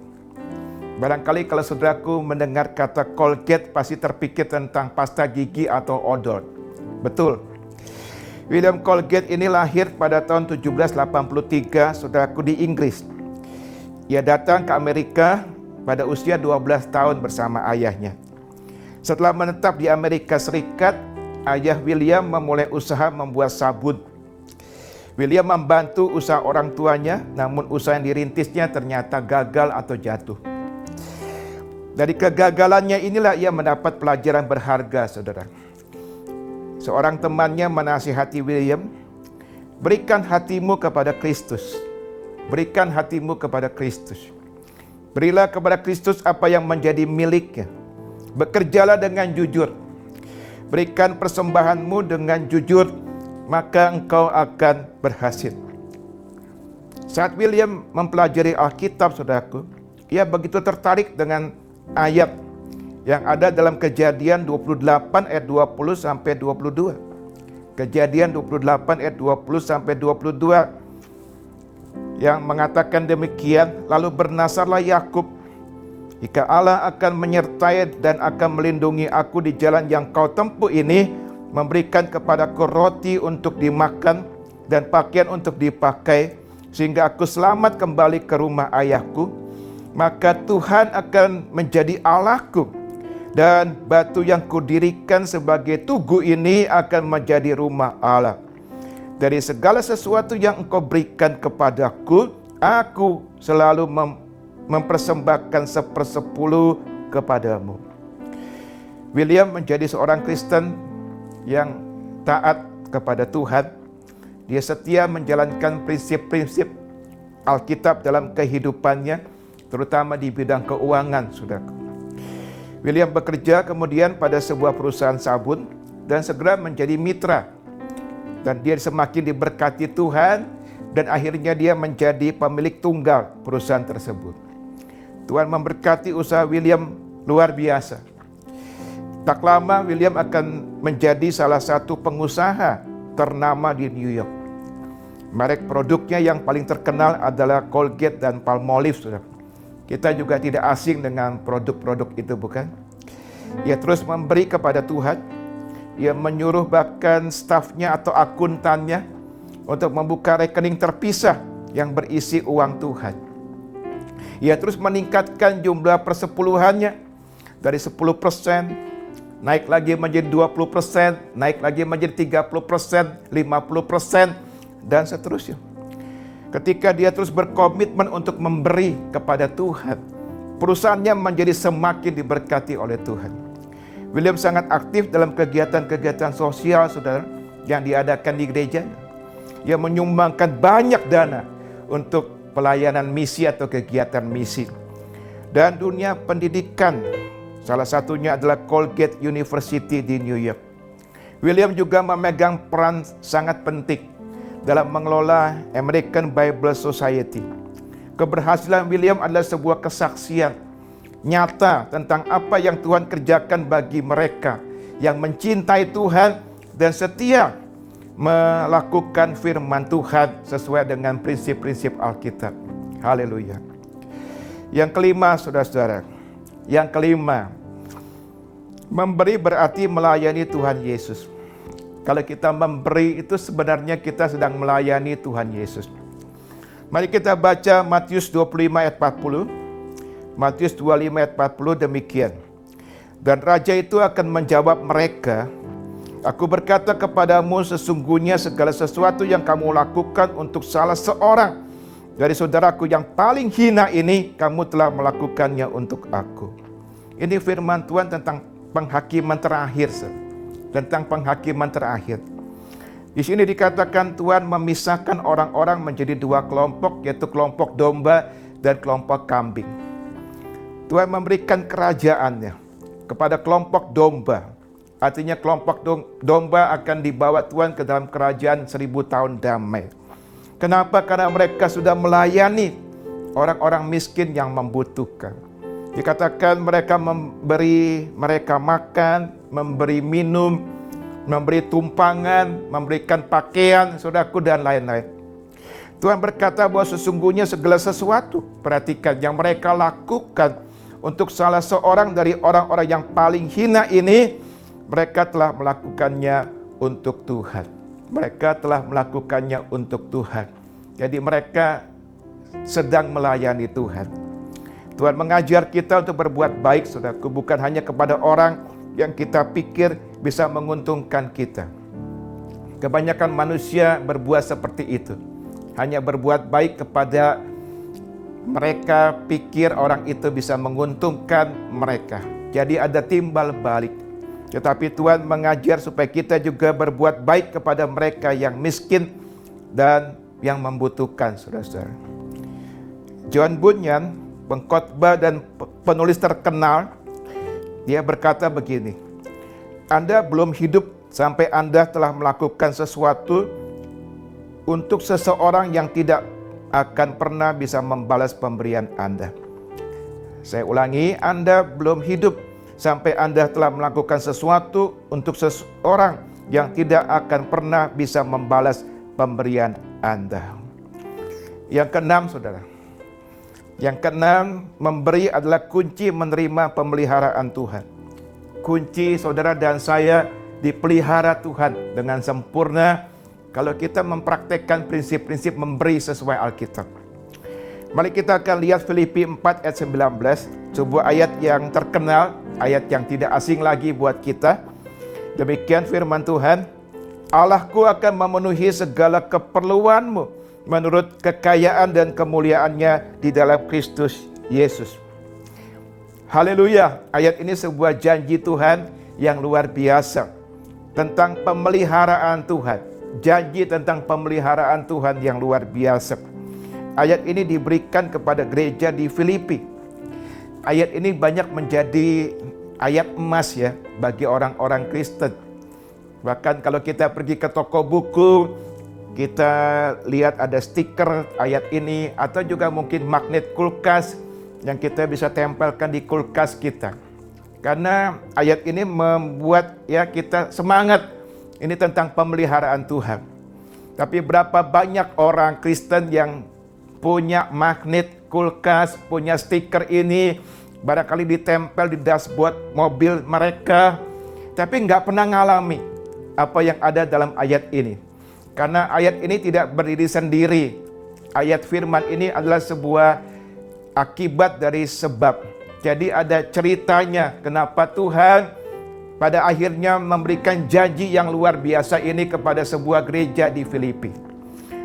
Barangkali kalau saudaraku mendengar kata Colgate pasti terpikir tentang pasta gigi atau odol. Betul. William Colgate ini lahir pada tahun 1783, saudaraku, di Inggris. Ia datang ke Amerika pada usia 12 tahun bersama ayahnya. Setelah menetap di Amerika Serikat, ayah William memulai usaha membuat sabun. William membantu usaha orang tuanya, namun usaha yang dirintisnya ternyata gagal atau jatuh. Dari kegagalannya inilah ia mendapat pelajaran berharga, saudara. Seorang temannya menasihati William, berikan hatimu kepada Kristus. Berikan hatimu kepada Kristus. Berilah kepada Kristus apa yang menjadi miliknya. Bekerjalah dengan jujur. Berikan persembahanmu dengan jujur, maka engkau akan berhasil. Saat William mempelajari Alkitab, saudaraku, ia begitu tertarik dengan ayat yang ada dalam Kejadian 28 ayat 20 sampai 22. Kejadian 28 ayat 20 sampai 22 yang mengatakan demikian, lalu bernasarlah Yakub, jika Allah akan menyertai dan akan melindungi aku di jalan yang kau tempuh ini, memberikan kepadaku roti untuk dimakan dan pakaian untuk dipakai, sehingga aku selamat kembali ke rumah ayahku, maka Tuhan akan menjadi Allahku, dan batu yang kudirikan sebagai tugu ini akan menjadi rumah Allah. Dari segala sesuatu yang engkau berikan kepadaku, aku selalu mempersembahkan 1/10 kepadamu. William menjadi seorang Kristen yang taat kepada Tuhan. Dia setia menjalankan prinsip-prinsip Alkitab dalam kehidupannya, terutama di bidang keuangan, saudaraku. William bekerja kemudian pada sebuah perusahaan sabun dan segera menjadi mitra. Dan dia semakin diberkati Tuhan dan akhirnya dia menjadi pemilik tunggal perusahaan tersebut. Tuhan memberkati usaha William luar biasa. Tak lama William akan menjadi salah satu pengusaha ternama di New York. Merek produknya yang paling terkenal adalah Colgate dan Palmolive, saudara. Kita juga tidak asing dengan produk-produk itu, bukan? Ia terus memberi kepada Tuhan. Ia menyuruh bahkan stafnya atau akuntannya untuk membuka rekening terpisah yang berisi uang Tuhan. Ia terus meningkatkan jumlah persepuluhannya dari 10%, naik lagi menjadi 20%, naik lagi menjadi 30%, 50%, dan seterusnya. Ketika dia terus berkomitmen untuk memberi kepada Tuhan, perusahaannya menjadi semakin diberkati oleh Tuhan. William sangat aktif dalam kegiatan-kegiatan sosial, saudara, yang diadakan di gereja. Ia menyumbangkan banyak dana untuk pelayanan misi atau kegiatan misi. Dan dunia pendidikan Salah satunya adalah Colgate University di New York. William juga memegang peran sangat penting dalam mengelola American Bible Society. Keberhasilan William adalah sebuah kesaksian nyata tentang apa yang Tuhan kerjakan bagi mereka yang mencintai Tuhan dan setia melakukan firman Tuhan sesuai dengan prinsip-prinsip Alkitab. Haleluya. Yang kelima, saudara-saudara. Yang kelima, memberi berarti melayani Tuhan Yesus. Kalau kita memberi itu sebenarnya kita sedang melayani Tuhan Yesus. Mari kita baca Matius 25 ayat 40. Matius 25 ayat 40 demikian. Dan raja itu akan menjawab mereka, Aku berkata kepadamu sesungguhnya segala sesuatu yang kamu lakukan untuk salah seorang dari saudaraku yang paling hina ini, kamu telah melakukannya untuk aku. Ini firman Tuhan tentang penghakiman terakhir. Tentang penghakiman terakhir. Di sini dikatakan Tuhan memisahkan orang-orang menjadi dua kelompok, yaitu kelompok domba dan kelompok kambing. Tuhan memberikan kerajaannya kepada kelompok domba. Artinya kelompok domba akan dibawa Tuhan ke dalam kerajaan 1000 tahun damai. Kenapa? Karena mereka sudah melayani orang-orang miskin yang membutuhkan. Dikatakan mereka memberi mereka makan, memberi minum, memberi tumpangan, memberikan pakaian, saudaraku, dan lain-lain. Tuhan berkata bahwa sesungguhnya segala sesuatu, perhatikan, yang mereka lakukan untuk salah seorang dari orang-orang yang paling hina ini, mereka telah melakukannya untuk Tuhan. Mereka telah melakukannya untuk Tuhan. Jadi mereka sedang melayani Tuhan. Tuhan mengajar kita untuk berbuat baik, saudaraku, bukan hanya kepada orang yang kita pikir bisa menguntungkan kita. Kebanyakan manusia berbuat seperti itu. Hanya berbuat baik kepada mereka pikir orang itu bisa menguntungkan mereka. Jadi ada timbal balik. Tetapi Tuhan mengajar supaya kita juga berbuat baik kepada mereka yang miskin dan yang membutuhkan, saudara-saudara. John Bunyan, pengkhotbah dan penulis terkenal, dia berkata begini, Anda belum hidup sampai Anda telah melakukan sesuatu untuk seseorang yang tidak akan pernah bisa membalas pemberian Anda. Saya ulangi, Anda belum hidup sampai Anda telah melakukan sesuatu untuk seseorang yang tidak akan pernah bisa membalas pemberian Anda. Yang keenam, saudara. Yang keenam, memberi adalah kunci menerima pemeliharaan Tuhan. Kunci saudara dan saya dipelihara Tuhan dengan sempurna kalau kita mempraktekkan prinsip-prinsip memberi sesuai Alkitab. Mari kita akan lihat Filipi 4 ayat 19, sebuah ayat yang terkenal, ayat yang tidak asing lagi buat kita. Demikian firman Tuhan, Allahku akan memenuhi segala keperluanmu menurut kekayaan dan kemuliaannya di dalam Kristus Yesus. Haleluya, ayat ini sebuah janji Tuhan yang luar biasa tentang pemeliharaan Tuhan. Janji tentang pemeliharaan Tuhan yang luar biasa. Ayat ini diberikan kepada gereja di Filipi. Ayat ini banyak menjadi ayat emas ya bagi orang-orang Kristen. Bahkan kalau kita pergi ke toko buku, kita lihat ada stiker ayat ini, atau juga mungkin magnet kulkas yang kita bisa tempelkan di kulkas kita. Karena ayat ini membuat ya kita semangat. Ini tentang pemeliharaan Tuhan. Tapi berapa banyak orang Kristen yang punya magnet kulkas, punya stiker ini, barangkali ditempel di dashboard mobil mereka, tapi nggak pernah ngalami apa yang ada dalam ayat ini. Karena ayat ini tidak berdiri sendiri. Ayat firman ini adalah sebuah akibat dari sebab. Jadi ada ceritanya kenapa Tuhan pada akhirnya memberikan janji yang luar biasa ini kepada sebuah gereja di Filipi.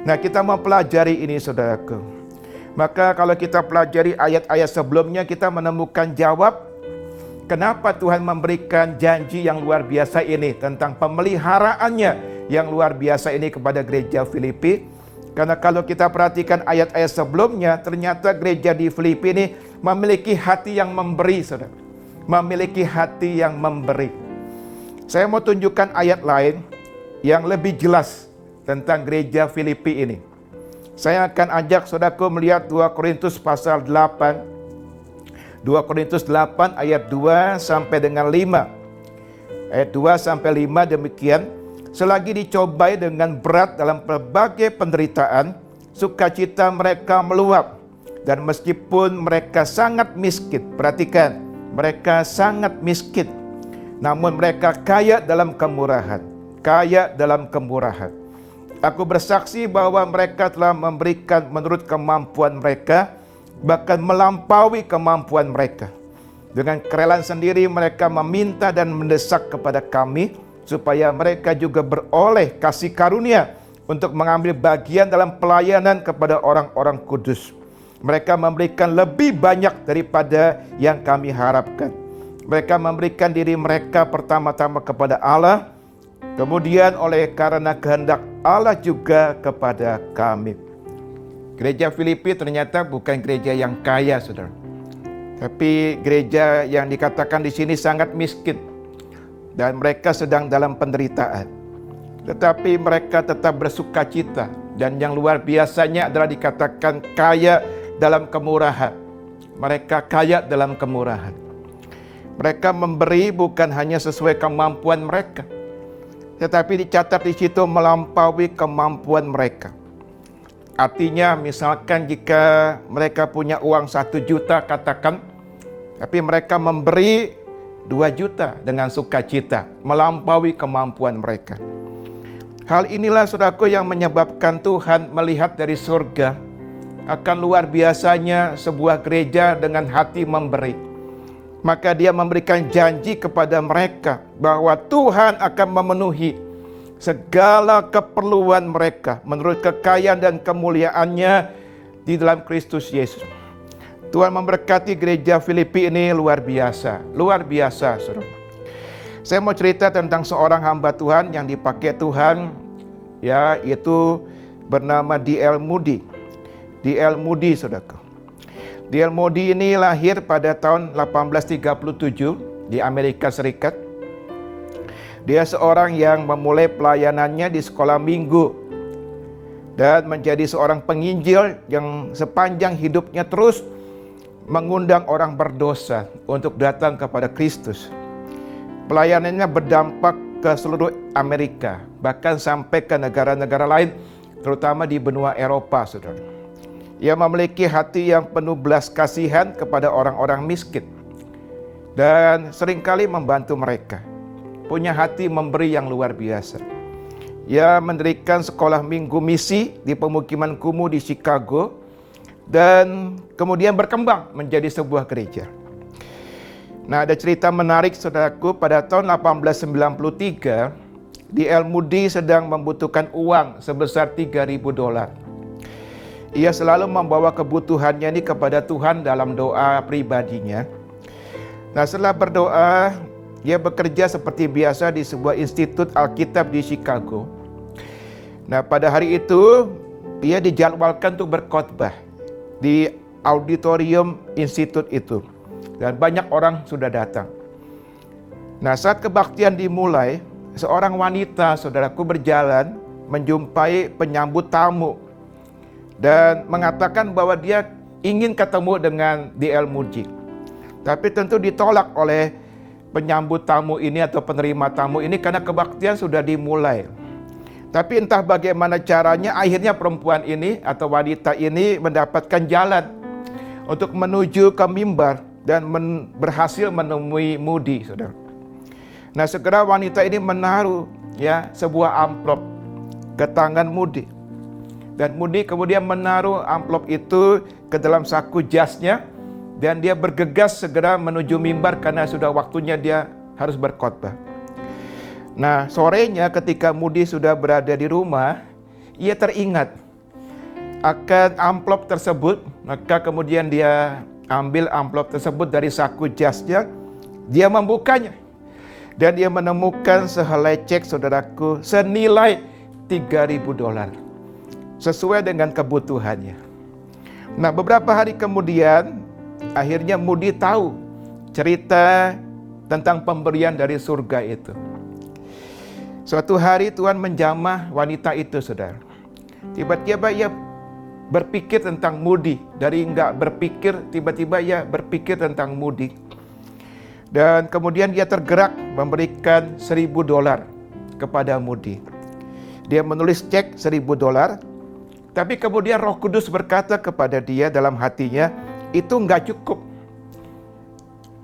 Nah, kita mau pelajari ini, saudaraku. Maka kalau kita pelajari ayat-ayat sebelumnya, kita menemukan jawab kenapa Tuhan memberikan janji yang luar biasa ini tentang pemeliharaannya yang luar biasa ini kepada gereja Filipi. Karena kalau kita perhatikan ayat-ayat sebelumnya, ternyata gereja di Filipi ini memiliki hati yang memberi, saudara. memiliki hati yang memberi. Saya mau tunjukkan ayat lain yang lebih jelas tentang gereja Filipi ini. Saya akan ajak saudaraku melihat 2 Korintus pasal 8. 2 Korintus 8 ayat 2 sampai dengan 5. Ayat 2 sampai 5 demikian. Selagi dicobai dengan berat dalam berbagai penderitaan, sukacita mereka meluap. Dan meskipun mereka sangat miskin, perhatikan, mereka sangat miskin, namun mereka kaya dalam kemurahan. Kaya dalam kemurahan. Aku bersaksi bahwa mereka telah memberikan menurut kemampuan mereka, bahkan melampaui kemampuan mereka. Dengan kerelaan sendiri mereka meminta dan mendesak kepada kami, supaya mereka juga beroleh kasih karunia untuk mengambil bagian dalam pelayanan kepada orang-orang kudus. Mereka memberikan lebih banyak daripada yang kami harapkan. Mereka memberikan diri mereka pertama-tama kepada Allah, kemudian oleh karena kehendak Allah juga kepada kami. Gereja Filipi ternyata bukan gereja yang kaya, saudara. Tapi gereja yang dikatakan di sini sangat miskin. Dan mereka sedang dalam penderitaan. Tetapi mereka tetap bersuka cita. Dan yang luar biasanya adalah dikatakan kaya dalam kemurahan. Mereka kaya dalam kemurahan. Mereka memberi bukan hanya sesuai kemampuan mereka, tetapi dicatat di situ melampaui kemampuan mereka. Artinya misalkan jika mereka punya uang 1 juta katakan, tapi mereka memberi 2 juta dengan sukacita, melampaui kemampuan mereka. Hal inilah saudaraku yang menyebabkan Tuhan melihat dari surga akan luar biasanya sebuah gereja dengan hati memberi. Maka dia memberikan janji kepada mereka bahwa Tuhan akan memenuhi segala keperluan mereka menurut kekayaan dan kemuliaannya di dalam Kristus Yesus. Tuhan memberkati gereja Filipi ini luar biasa, saudara. Saya mau cerita tentang seorang hamba Tuhan yang dipakai Tuhan, yaitu bernama D.L. Moody. D.L. Moody, saudara. D.L. Moody ini lahir pada tahun 1837 di Amerika Serikat. Dia seorang yang memulai pelayanannya di sekolah minggu dan menjadi seorang penginjil yang sepanjang hidupnya terus mengundang orang berdosa untuk datang kepada Kristus. Pelayanannya berdampak ke seluruh Amerika, bahkan sampai ke negara-negara lain, terutama di benua Eropa, saudara. Ia memiliki hati yang penuh belas kasihan kepada orang-orang miskin dan seringkali membantu mereka. Punya hati memberi yang luar biasa. Ia mendirikan sekolah minggu misi di pemukiman kumuh di Chicago dan kemudian berkembang menjadi sebuah gereja. Nah, ada cerita menarik saudaraku, pada tahun 1893 D.L. Moody sedang membutuhkan uang sebesar $3.000. Ia selalu membawa kebutuhannya ini kepada Tuhan dalam doa pribadinya. Nah, setelah berdoa, ia bekerja seperti biasa di sebuah institut Alkitab di Chicago. Nah, pada hari itu, ia dijadwalkan untuk berkhotbah di auditorium institut itu. Dan banyak orang sudah datang. Nah, saat kebaktian dimulai, seorang wanita, saudaraku, berjalan menjumpai penyambut tamu dan mengatakan bahwa dia ingin ketemu dengan D.L. Moody. Tapi tentu ditolak oleh penyambut tamu ini atau penerima tamu ini karena kebaktian sudah dimulai. Tapi entah bagaimana caranya, akhirnya perempuan ini atau wanita ini mendapatkan jalan untuk menuju ke mimbar dan berhasil menemui Moody, saudara. Nah, segera wanita ini menaruh sebuah amplop ke tangan Moody. Dan Moody kemudian menaruh amplop itu ke dalam saku jasnya dan dia bergegas segera menuju mimbar karena sudah waktunya dia harus berkhotbah. Nah, sorenya ketika Moody sudah berada di rumah, ia teringat akan amplop tersebut, maka kemudian dia ambil amplop tersebut dari saku jasnya, dia membukanya dan dia menemukan sehelai cek, saudaraku, senilai $3.000. Sesuai dengan kebutuhannya. Nah, beberapa hari kemudian, akhirnya Moody tahu cerita tentang pemberian dari surga itu. Suatu hari Tuhan menjamah wanita itu, saudara. Tiba-tiba ia berpikir tentang Moody. Dari enggak berpikir, tiba-tiba ia berpikir tentang Moody. Dan kemudian dia tergerak memberikan $1.000 kepada Moody. Dia menulis cek $1.000, tapi kemudian Roh Kudus berkata kepada dia dalam hatinya, itu enggak cukup.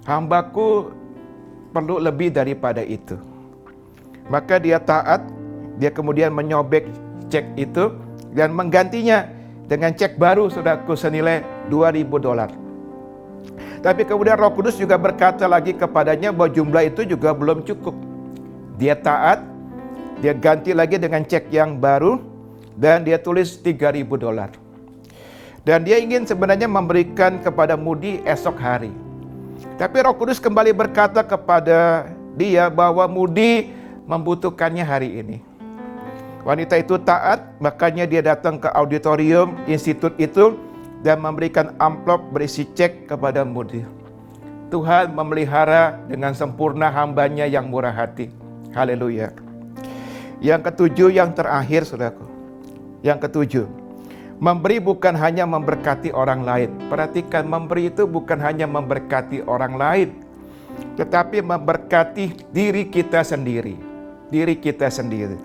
Hambaku perlu lebih daripada itu. Maka dia taat, dia kemudian menyobek cek itu dan menggantinya dengan cek baru, saudaraku, senilai $2.000. Tapi kemudian Roh Kudus juga berkata lagi kepadanya bahwa jumlah itu juga belum cukup. Dia taat, dia ganti lagi dengan cek yang baru dan dia tulis $3.000. Dan dia ingin sebenarnya memberikan kepada Moody esok hari. Tapi Roh Kudus kembali berkata kepada dia bahwa Moody membutuhkannya hari ini. Wanita itu taat, makanya dia datang ke auditorium institut itu dan memberikan amplop berisi cek kepada Moody. Tuhan memelihara dengan sempurna hambanya yang murah hati. Haleluya. Yang ketujuh, yang terakhir, saudaraku. Yang ketujuh, memberi bukan hanya memberkati orang lain. Perhatikan, memberi itu bukan hanya memberkati orang lain, tetapi memberkati diri kita sendiri. Diri kita sendiri.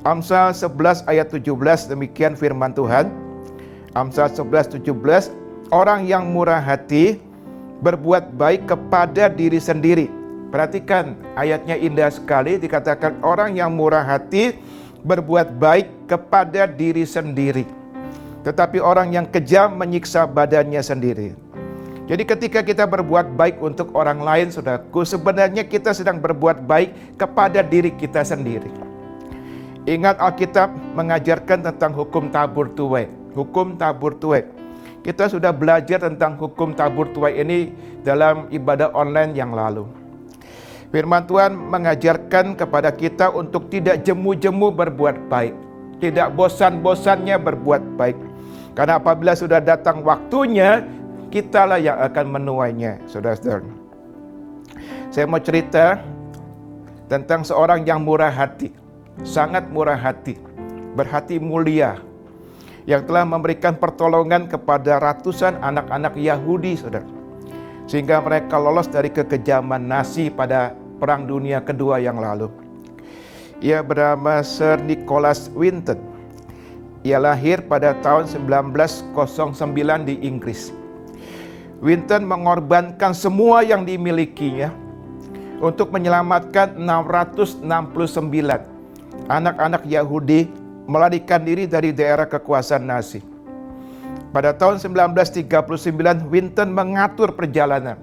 Amsal 11 ayat 17, demikian firman Tuhan. Amsal 11:17, orang yang murah hati berbuat baik kepada diri sendiri. Perhatikan, ayatnya indah sekali, dikatakan orang yang murah hati berbuat baik kepada diri sendiri. Tetapi orang yang kejam menyiksa badannya sendiri. Jadi ketika kita berbuat baik untuk orang lain, saudaraku, sebenarnya kita sedang berbuat baik kepada diri kita sendiri. Ingat, Alkitab mengajarkan tentang hukum tabur tuai. Hukum tabur tuai. Kita sudah belajar tentang hukum tabur tuai ini dalam ibadah online yang lalu. Firman Tuhan mengajarkan kepada kita untuk tidak jemu-jemu berbuat baik. Tidak bosan-bosannya berbuat baik. Karena apabila sudah datang waktunya, kitalah yang akan menuainya, saudara-saudara. Saya mau cerita tentang seorang yang murah hati. Sangat murah hati. Berhati mulia. Yang telah memberikan pertolongan kepada ratusan anak-anak Yahudi, saudara. Sehingga mereka lolos dari kekejaman Nazi pada Perang Dunia Kedua yang lalu. Ia bernama Sir Nicholas Winton. Ia lahir pada tahun 1909 di Inggris. Winton mengorbankan semua yang dimilikinya untuk menyelamatkan 669 anak-anak Yahudi melarikan diri dari daerah kekuasaan Nazi. Pada tahun 1939, Winton mengatur perjalanan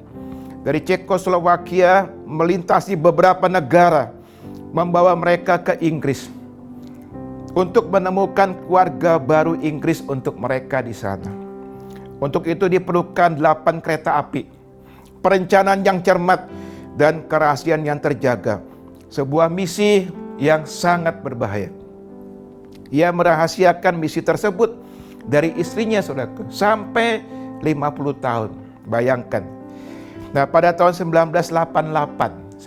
dari Cekoslowakia melintasi beberapa negara, membawa mereka ke Inggris untuk menemukan keluarga baru Inggris untuk mereka di sana. Untuk itu diperlukan 8 kereta api, perencanaan yang cermat, dan kerahasiaan yang terjaga. Sebuah misi yang sangat berbahaya. Ia merahasiakan misi tersebut dari istrinya, saudaraku, sampai 50 tahun. Bayangkan. Nah, pada tahun 1988,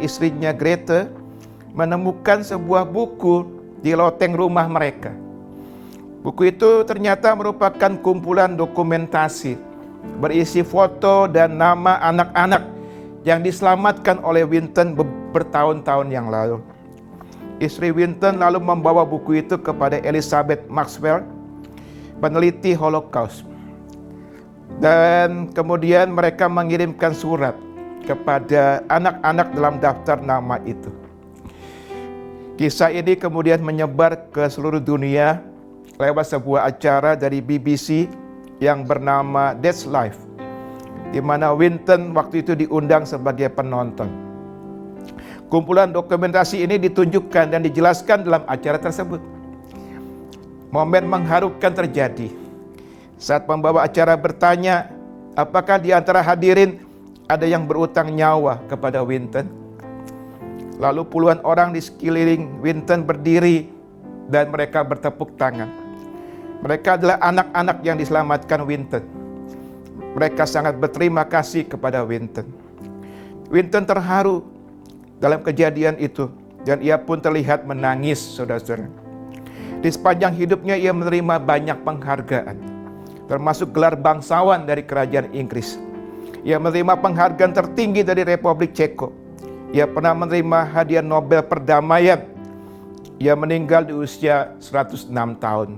istrinya Grete menemukan sebuah buku di loteng rumah mereka. Buku itu ternyata merupakan kumpulan dokumentasi berisi foto dan nama anak-anak yang diselamatkan oleh Winton bertahun-tahun yang lalu. Istri Winton lalu membawa buku itu kepada Elizabeth Maxwell, peneliti Holocaust. Dan kemudian mereka mengirimkan surat kepada anak-anak dalam daftar nama itu. Kisah ini kemudian menyebar ke seluruh dunia lewat sebuah acara dari BBC yang bernama That's Life, di mana Winton waktu itu diundang sebagai penonton. Kumpulan dokumentasi ini ditunjukkan dan dijelaskan dalam acara tersebut. Momen mengharukan terjadi saat pembawa acara bertanya, apakah di antara hadirin ada yang berutang nyawa kepada Winton? Lalu puluhan orang di sekeliling Winton berdiri dan mereka bertepuk tangan. Mereka adalah anak-anak yang diselamatkan Winton. Mereka sangat berterima kasih kepada Winton. Winton terharu dalam kejadian itu, dan ia pun terlihat menangis, saudara-saudara. Di sepanjang hidupnya ia menerima banyak penghargaan, termasuk gelar bangsawan dari kerajaan Inggris. Ia menerima penghargaan tertinggi dari Republik Ceko. Ia pernah menerima hadiah Nobel Perdamaian. Ia meninggal di usia 106 tahun.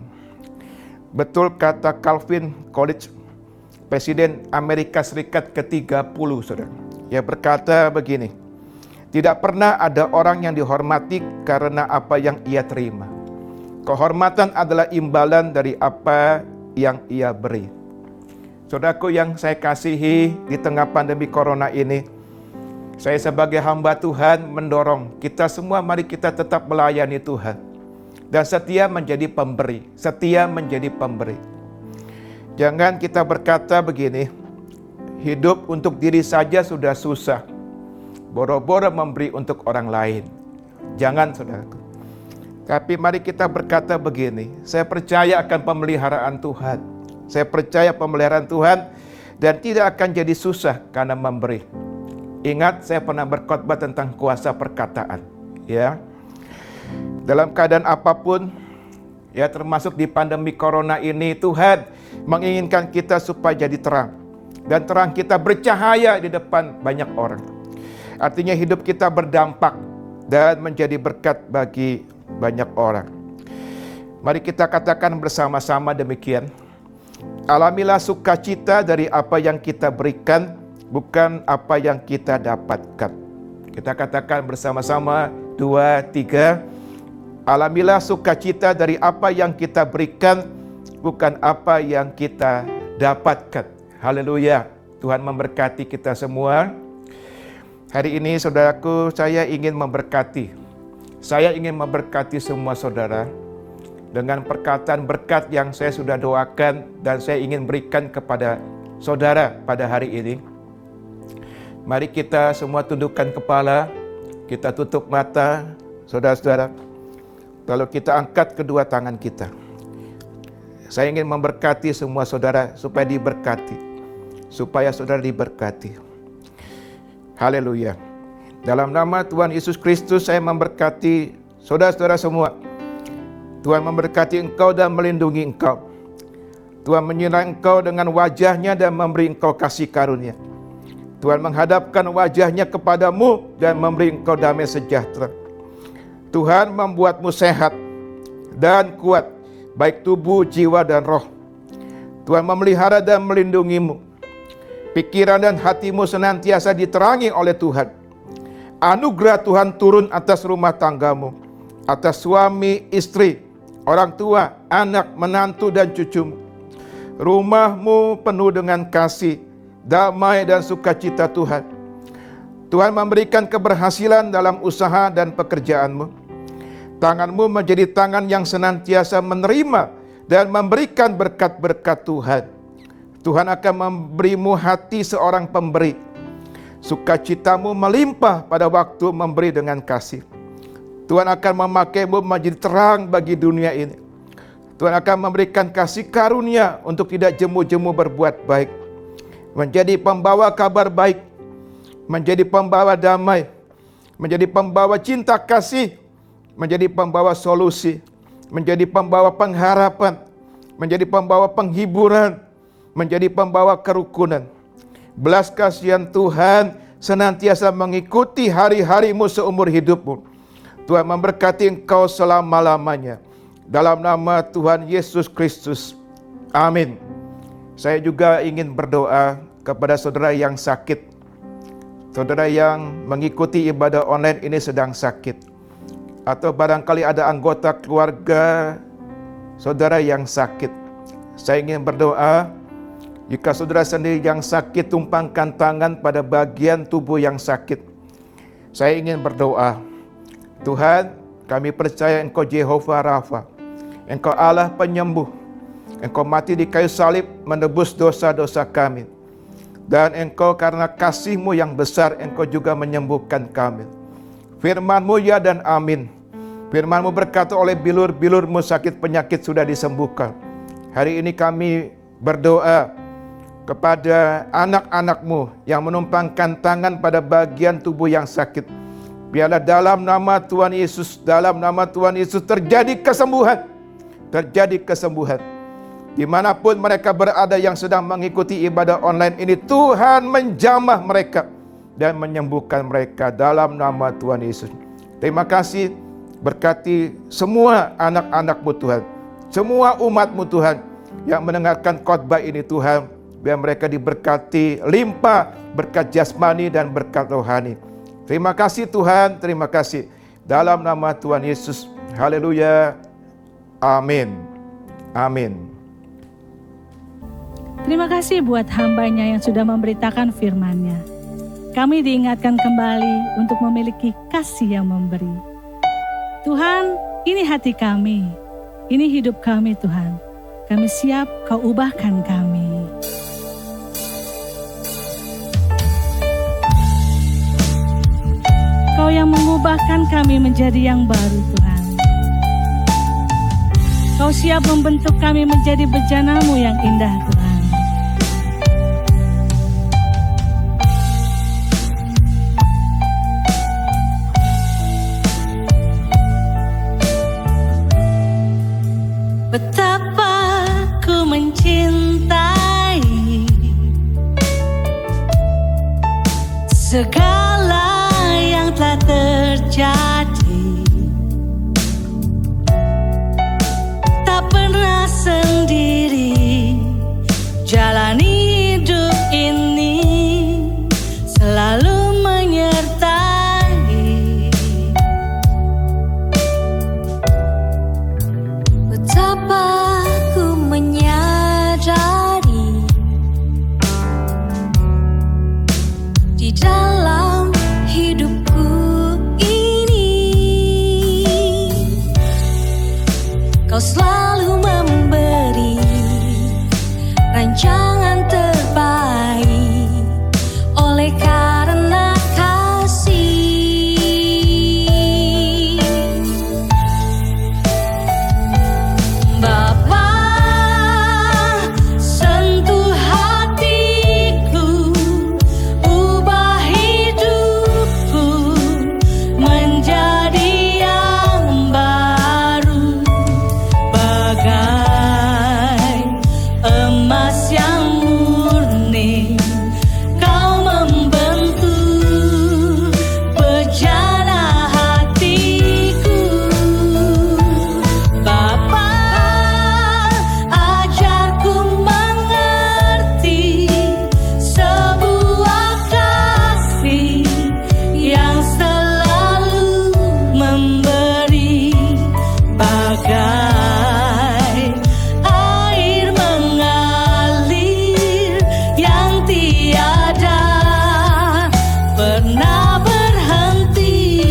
Betul kata Calvin Coolidge, Presiden Amerika Serikat ke-30, saudara. Ia berkata begini, tidak pernah ada orang yang dihormati karena apa yang ia terima. Kehormatan adalah imbalan dari apa yang ia beri. Saudaraku yang saya kasihi, di tengah pandemi corona ini, saya sebagai hamba Tuhan mendorong kita semua, mari kita tetap melayani Tuhan. Dan setia menjadi pemberi, setia menjadi pemberi. Jangan kita berkata begini, hidup untuk diri saja sudah susah, boro-boro memberi untuk orang lain. Jangan, saudaraku. Tapi mari kita berkata begini, saya percaya akan pemeliharaan Tuhan. Saya percaya pemeliharaan Tuhan dan tidak akan jadi susah karena memberi. Ingat, saya pernah berkhotbah tentang kuasa perkataan, ya. Dalam keadaan apapun, ya termasuk di pandemi corona ini, Tuhan menginginkan kita supaya jadi terang. Dan terang kita bercahaya di depan banyak orang. Artinya hidup kita berdampak dan menjadi berkat bagi banyak orang. Mari kita katakan bersama-sama demikian. Alamilah sukacita dari apa yang kita berikan, bukan apa yang kita dapatkan. Kita katakan bersama-sama, 2, 3. Alamilah sukacita dari apa yang kita berikan, bukan apa yang kita dapatkan. Haleluya. Tuhan memberkati kita semua. Hari ini saudaraku, saya ingin memberkati. Saya ingin memberkati semua saudara dengan perkataan berkat yang saya sudah doakan dan saya ingin berikan kepada saudara pada hari ini. Mari kita semua tundukkan kepala, kita tutup mata, saudara-saudara. Lalu kita angkat kedua tangan kita. Saya ingin memberkati semua saudara supaya diberkati. Supaya saudara diberkati. Haleluya. Dalam nama Tuhan Yesus Kristus saya memberkati saudara-saudara semua. Tuhan memberkati engkau dan melindungi engkau. Tuhan menyinari engkau dengan wajahnya dan memberi engkau kasih karunia. Tuhan menghadapkan wajahnya kepadamu dan memberi engkau damai sejahtera. Tuhan membuatmu sehat dan kuat, baik tubuh, jiwa, dan roh. Tuhan memelihara dan melindungimu. Pikiran dan hatimu senantiasa diterangi oleh Tuhan. Anugerah Tuhan turun atas rumah tanggamu, atas suami, istri, orang tua, anak, menantu, dan cucumu. Rumahmu penuh dengan kasih, damai, dan sukacita Tuhan. Tuhan memberikan keberhasilan dalam usaha dan pekerjaanmu. Tanganmu menjadi tangan yang senantiasa menerima dan memberikan berkat-berkat Tuhan. Tuhan akan memberimu hati seorang pemberi. Sukacitamu melimpah pada waktu memberi dengan kasih. Tuhan akan memakaimu menjadi terang bagi dunia ini. Tuhan akan memberikan kasih karunia untuk tidak jemu-jemu berbuat baik. Menjadi pembawa kabar baik. Menjadi pembawa damai. Menjadi pembawa cinta kasih. Menjadi pembawa solusi, menjadi pembawa pengharapan, menjadi pembawa penghiburan, menjadi pembawa kerukunan. Belas kasihan Tuhan senantiasa mengikuti hari-harimu seumur hidupmu. Tuhan memberkati engkau selama-lamanya. Dalam nama Tuhan Yesus Kristus. Amin. Saya juga ingin berdoa kepada saudara yang sakit. Saudara yang mengikuti ibadah online ini sedang sakit. Atau barangkali ada anggota keluarga saudara yang sakit. Saya ingin berdoa, jika saudara sendiri yang sakit, tumpangkan tangan pada bagian tubuh yang sakit. Saya ingin berdoa, Tuhan, kami percaya Engkau Jehovah Rafa, Engkau Allah penyembuh. Engkau mati di kayu salib menebus dosa-dosa kami. Dan Engkau karena kasih-Mu yang besar, Engkau juga menyembuhkan kami. Firman-Mu ya dan amin. Firman-Mu berkata oleh bilur-bilur-Mu sakit penyakit sudah disembuhkan. Hari ini kami berdoa, kepada anak-anak-Mu yang menumpangkan tangan pada bagian tubuh yang sakit. Biarlah dalam nama Tuhan Yesus, terjadi kesembuhan. Terjadi kesembuhan. Dimanapun mereka berada yang sedang mengikuti ibadah online ini, Tuhan menjamah mereka dan menyembuhkan mereka dalam nama Tuhan Yesus. Terima kasih, berkati semua anak-anak-Mu Tuhan, semua umat-Mu Tuhan yang mendengarkan khotbah ini Tuhan, biar mereka diberkati limpah berkat jasmani dan berkat rohani. Terima kasih Tuhan, terima kasih. Dalam nama Tuhan Yesus, haleluya, amin, amin. Terima kasih buat hamba-Nya yang sudah memberitakan firman-Nya. Kami diingatkan kembali untuk memiliki kasih yang memberi. Tuhan, ini hati kami, ini hidup kami Tuhan. Kami siap Kau ubahkan kami. Kau yang mengubahkan kami menjadi yang baru Tuhan. Kau siap membentuk kami menjadi bejana-Mu yang indah Tuhan. Betapa ku mencintai segala yang telah terjadi. Tak pernah sendiri jalani hidup ini, selalu menyertai. Betapa ku menyadari di dalam hidupku ini, Kau selalu memberi rancangan terbaik oleh karena kasih. Bapa, sentuh hatiku, ubah hidupku menjadi yang baru, bagai emas yang murni. Kau membentuk bejana hatiku. Bapa, ajarku mengerti sebuah kasih yang selalu memberi, bagai air mengalir yang tiada pernah berhenti.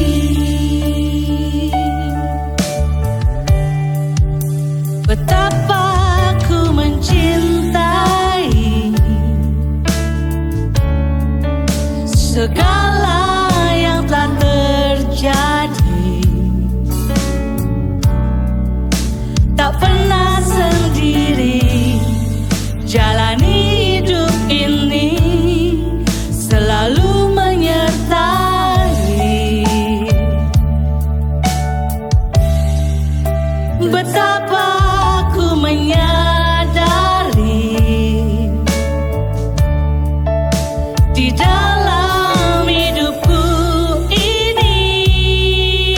Betapa ku mencintai segala yang telah terjadi. Tak pernah sendiri jalani hidup ini, selalu menyertai. Betapa ku menyadari di dalam hidupku ini,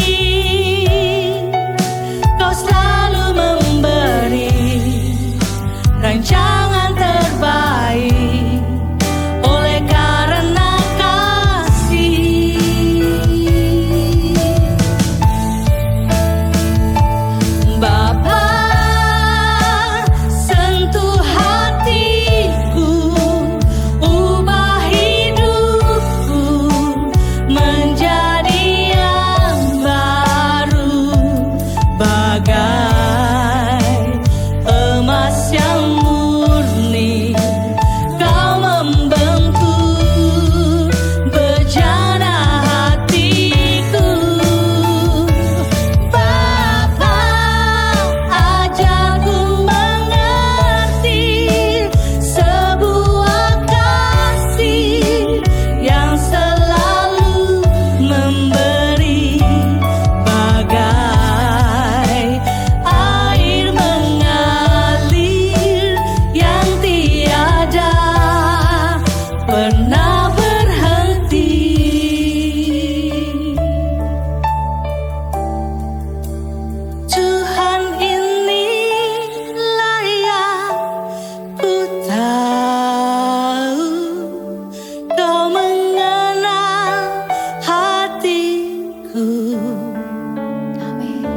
Amin.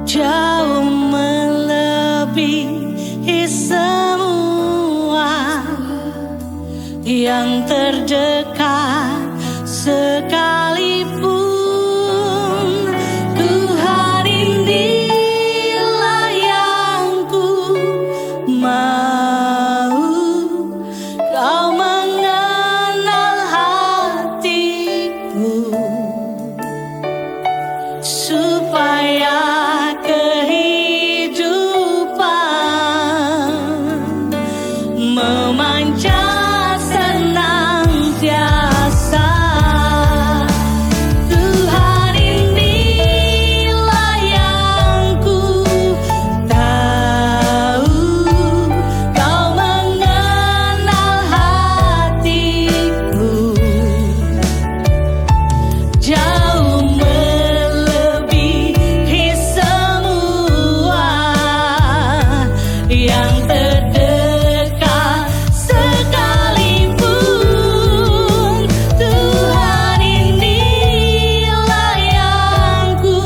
Jauh melebihi semua yang terdekat sekalipun. Tuhan, inilah yang ku mau, Kau mengenal hatiku, supaya kehidupan memancar senantiasa. Tuhan, inilah yang ku tahu, Kau mengenal hatiku, jauh melebihi semua yang terdekat sekalipun. Tuhan, inilah yang ku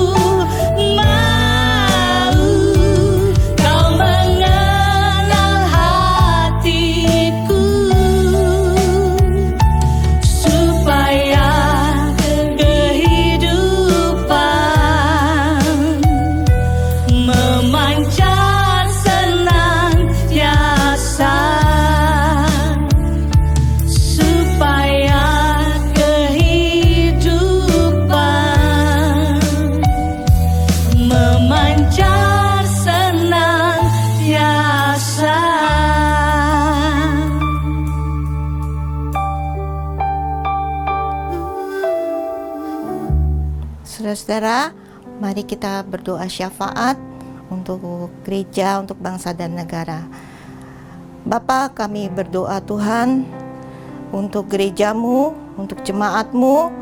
mau, Kau mengenal hatiku, supaya kehidupan memancar senantiasa, supaya kehidupan memancar senantiasa. Saudara-saudara, mari kita berdoa syafaat untuk gereja, untuk bangsa dan negara. Bapa, kami berdoa Tuhan untuk gerejamu, untuk jemaatmu,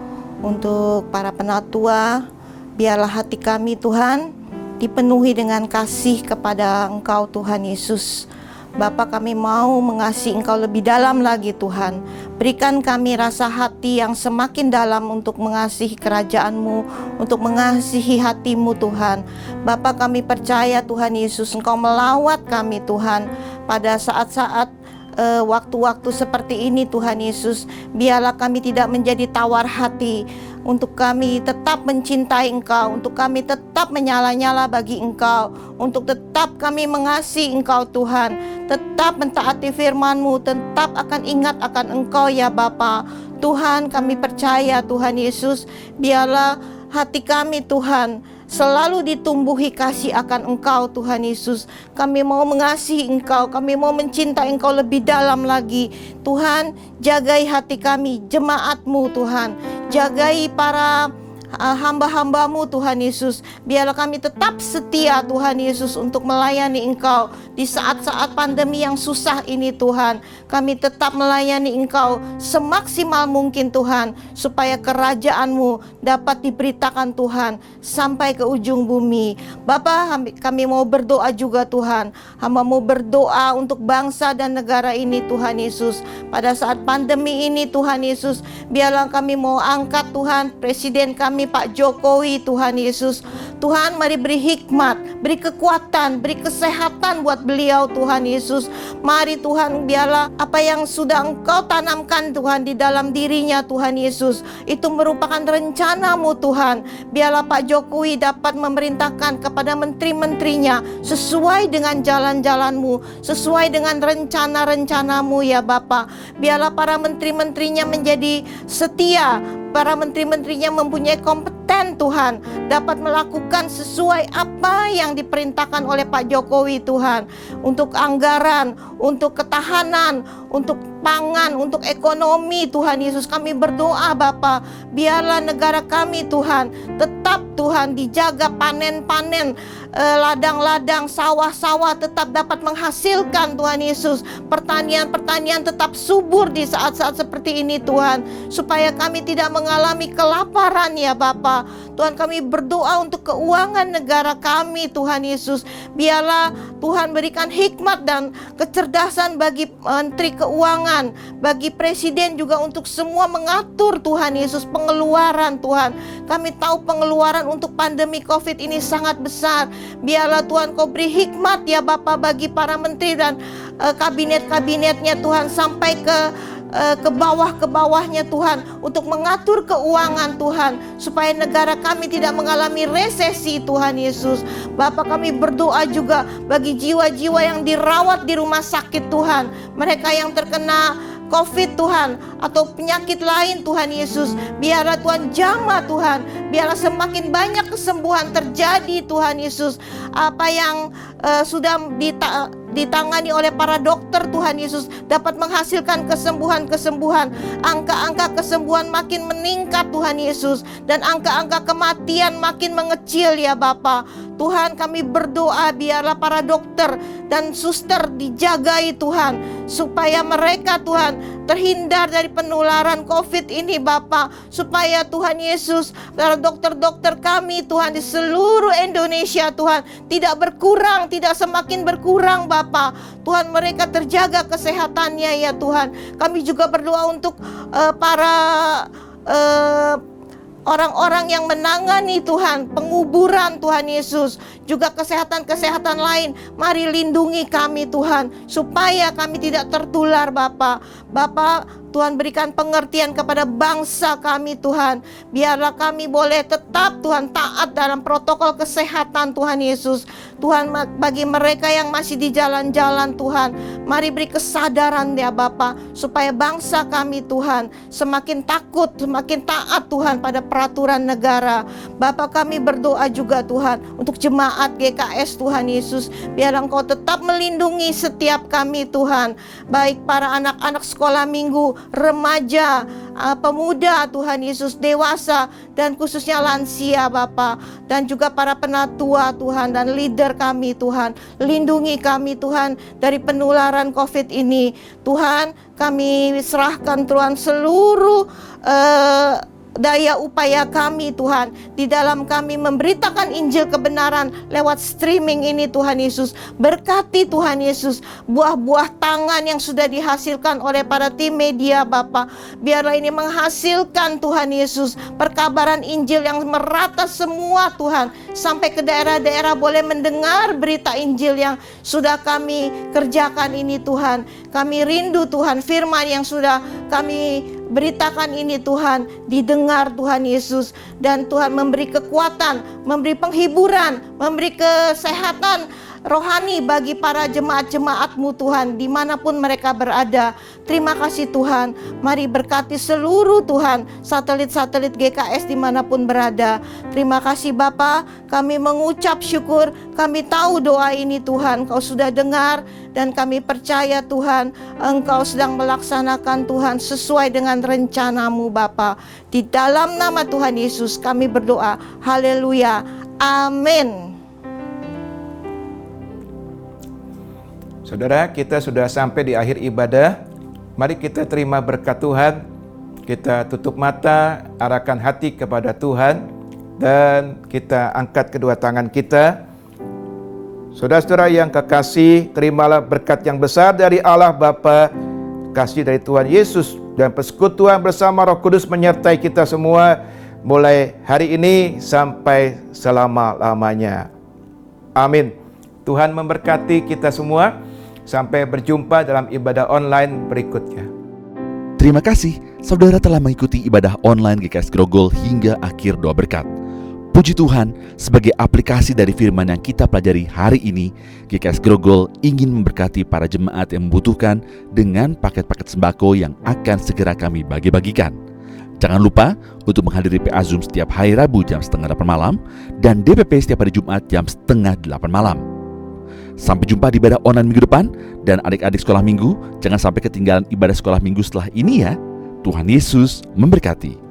untuk para penatua. Biarlah hati kami Tuhan dipenuhi dengan kasih kepada Engkau Tuhan Yesus. Bapa, kami mau mengasihi Engkau lebih dalam lagi Tuhan. Berikan kami rasa hati yang semakin dalam untuk mengasihi kerajaan-Mu, untuk mengasihi hati-Mu Tuhan. Bapa, kami percaya Tuhan Yesus, Engkau melawat kami Tuhan pada saat-saat waktu-waktu seperti ini Tuhan Yesus. Biarlah kami tidak menjadi tawar hati, untuk kami tetap mencintai Engkau, untuk kami tetap menyala-nyala bagi Engkau, untuk tetap kami mengasihi Engkau Tuhan, tetap mentaati firman-Mu, tetap akan ingat akan Engkau ya Bapa. Tuhan, kami percaya Tuhan Yesus, biarlah hati kami Tuhan selalu ditumbuhi kasih akan Engkau Tuhan Yesus. Kami mau mengasihi Engkau, kami mau mencintai Engkau lebih dalam lagi. Tuhan, jagai hati kami, jemaat-Mu Tuhan, jagai para hamba-hamba-Mu Tuhan Yesus. Biarlah kami tetap setia Tuhan Yesus untuk melayani Engkau di saat-saat pandemi yang susah ini Tuhan. Kami tetap melayani Engkau semaksimal mungkin Tuhan, supaya kerajaan-Mu dapat diberitakan Tuhan sampai ke ujung bumi. Bapa, kami mau berdoa juga Tuhan. Hamba mau berdoa untuk bangsa dan negara ini Tuhan Yesus. Pada saat pandemi ini Tuhan Yesus, biarlah kami mau angkat Tuhan Presiden kami Pak Jokowi Tuhan Yesus. Tuhan, mari beri hikmat, beri kekuatan, beri kesehatan buat beliau Tuhan Yesus. Mari Tuhan, biarlah apa yang sudah Engkau tanamkan Tuhan di dalam dirinya Tuhan Yesus, itu merupakan rencana-Mu Tuhan. Biarlah Pak Jokowi dapat memerintahkan kepada menteri-menterinya sesuai dengan jalan-jalan-Mu, sesuai dengan rencana-rencana-Mu ya Bapa. Biarlah para menteri-menterinya menjadi setia, para menteri-menterinya mempunyai kompeten Tuhan, dapat melakukan sesuai apa yang diperintahkan oleh Pak Jokowi Tuhan, untuk anggaran, untuk ketahanan, untuk pangan, untuk ekonomi Tuhan Yesus. Kami berdoa Bapa, biarlah negara kami Tuhan tetap Tuhan dijaga, panen-panen, ladang-ladang, sawah-sawah tetap dapat menghasilkan Tuhan Yesus. Pertanian-pertanian tetap subur di saat-saat seperti ini Tuhan, supaya kami tidak mengalami kelaparan ya Bapa. Tuhan, kami berdoa untuk keuangan negara kami Tuhan Yesus. Biarlah Tuhan berikan hikmat dan kecerdasan bagi Menteri Keuangan keuangan, bagi presiden juga untuk semua mengatur Tuhan Yesus pengeluaran Tuhan. Kami tahu pengeluaran untuk pandemi COVID ini sangat besar. Biarlah Tuhan Kau beri hikmat ya Bapa bagi para menteri dan kabinet-kabinetnya Tuhan, sampai ke bawah-bawahnya Tuhan, untuk mengatur keuangan Tuhan, supaya negara kami tidak mengalami resesi Tuhan Yesus. Bapa, kami berdoa juga bagi jiwa-jiwa yang dirawat di rumah sakit Tuhan, mereka yang terkena COVID Tuhan, atau penyakit lain Tuhan Yesus. Biarlah Tuhan jamah Tuhan, biarlah semakin banyak kesembuhan terjadi Tuhan Yesus. Apa yang sudah ditangani oleh para dokter Tuhan Yesus dapat menghasilkan kesembuhan-kesembuhan. Angka-angka kesembuhan makin meningkat Tuhan Yesus, dan angka-angka kematian makin mengecil ya Bapa. Tuhan, kami berdoa biarlah para dokter dan suster dijagai Tuhan, supaya mereka Tuhan terhindar dari penularan COVID ini Bapa. Supaya Tuhan Yesus, para dokter-dokter kami Tuhan di seluruh Indonesia Tuhan tidak berkurang, tidak semakin berkurang Bapa. Tuhan, mereka terjaga kesehatannya ya Tuhan. Kami juga berdoa untuk para orang-orang yang menangani Tuhan penguburan Tuhan Yesus, juga kesehatan-kesehatan lain. Mari lindungi kami Tuhan, supaya kami tidak tertular Bapa. Tuhan, berikan pengertian kepada bangsa kami Tuhan. Biarlah kami boleh tetap Tuhan taat dalam protokol kesehatan Tuhan Yesus. Tuhan, bagi mereka yang masih di jalan-jalan Tuhan, mari beri kesadaran ya Bapa, supaya bangsa kami Tuhan semakin takut, semakin taat Tuhan pada peraturan negara. Bapa, kami berdoa juga Tuhan untuk jemaat GKS Tuhan Yesus. Biarlah Engkau tetap melindungi setiap kami Tuhan, baik para anak-anak sekolah minggu, remaja, pemuda Tuhan Yesus, dewasa, dan khususnya lansia Bapa, dan juga para penatua Tuhan, dan leader kami Tuhan. Lindungi kami Tuhan dari penularan COVID ini Tuhan. Kami serahkan Tuhan seluruh daya upaya kami Tuhan, di dalam kami memberitakan Injil kebenaran lewat streaming ini Tuhan Yesus. Berkati Tuhan Yesus buah-buah tangan yang sudah dihasilkan oleh para tim media Bapa. Biarlah ini menghasilkan Tuhan Yesus perkabaran Injil yang merata semua Tuhan, sampai ke daerah-daerah boleh mendengar berita Injil yang sudah kami kerjakan ini Tuhan. Kami rindu Tuhan firman yang sudah kami beritakan ini Tuhan didengar Tuhan Yesus, dan Tuhan memberi kekuatan, memberi penghiburan, memberi kesehatan rohani bagi para jemaat-jemaat-Mu Tuhan, dimanapun mereka berada. Terima kasih Tuhan. Mari berkati seluruh Tuhan satelit-satelit GKS dimanapun berada. Terima kasih Bapa, kami mengucap syukur. Kami tahu doa ini Tuhan Kau sudah dengar, dan kami percaya Tuhan Engkau sedang melaksanakan Tuhan sesuai dengan rencana-Mu Bapa. Di dalam nama Tuhan Yesus kami berdoa. Haleluya. Amin. Saudara, kita sudah sampai di akhir ibadah. Mari kita terima berkat Tuhan. Kita tutup mata, arahkan hati kepada Tuhan, dan kita angkat kedua tangan kita. Saudara-saudara yang kekasih, terimalah berkat yang besar dari Allah Bapa, kasih dari Tuhan Yesus, dan persekutuan bersama Roh Kudus menyertai kita semua, mulai hari ini sampai selama-lamanya. Amin. Tuhan memberkati kita semua. Sampai berjumpa dalam ibadah online berikutnya. Terima kasih saudara telah mengikuti ibadah online GKS Grogol hingga akhir doa berkat. Puji Tuhan, sebagai aplikasi dari firman yang kita pelajari hari ini, GKS Grogol ingin memberkati para jemaat yang membutuhkan dengan paket-paket sembako yang akan segera kami bagi-bagikan. Jangan lupa untuk menghadiri PA Zoom setiap hari Rabu jam 7:30 malam dan DPP setiap hari Jumat jam 7:30 malam. Sampai jumpa di ibadah online minggu depan, dan adik-adik sekolah minggu, jangan sampai ketinggalan ibadah sekolah minggu setelah ini ya. Tuhan Yesus memberkati.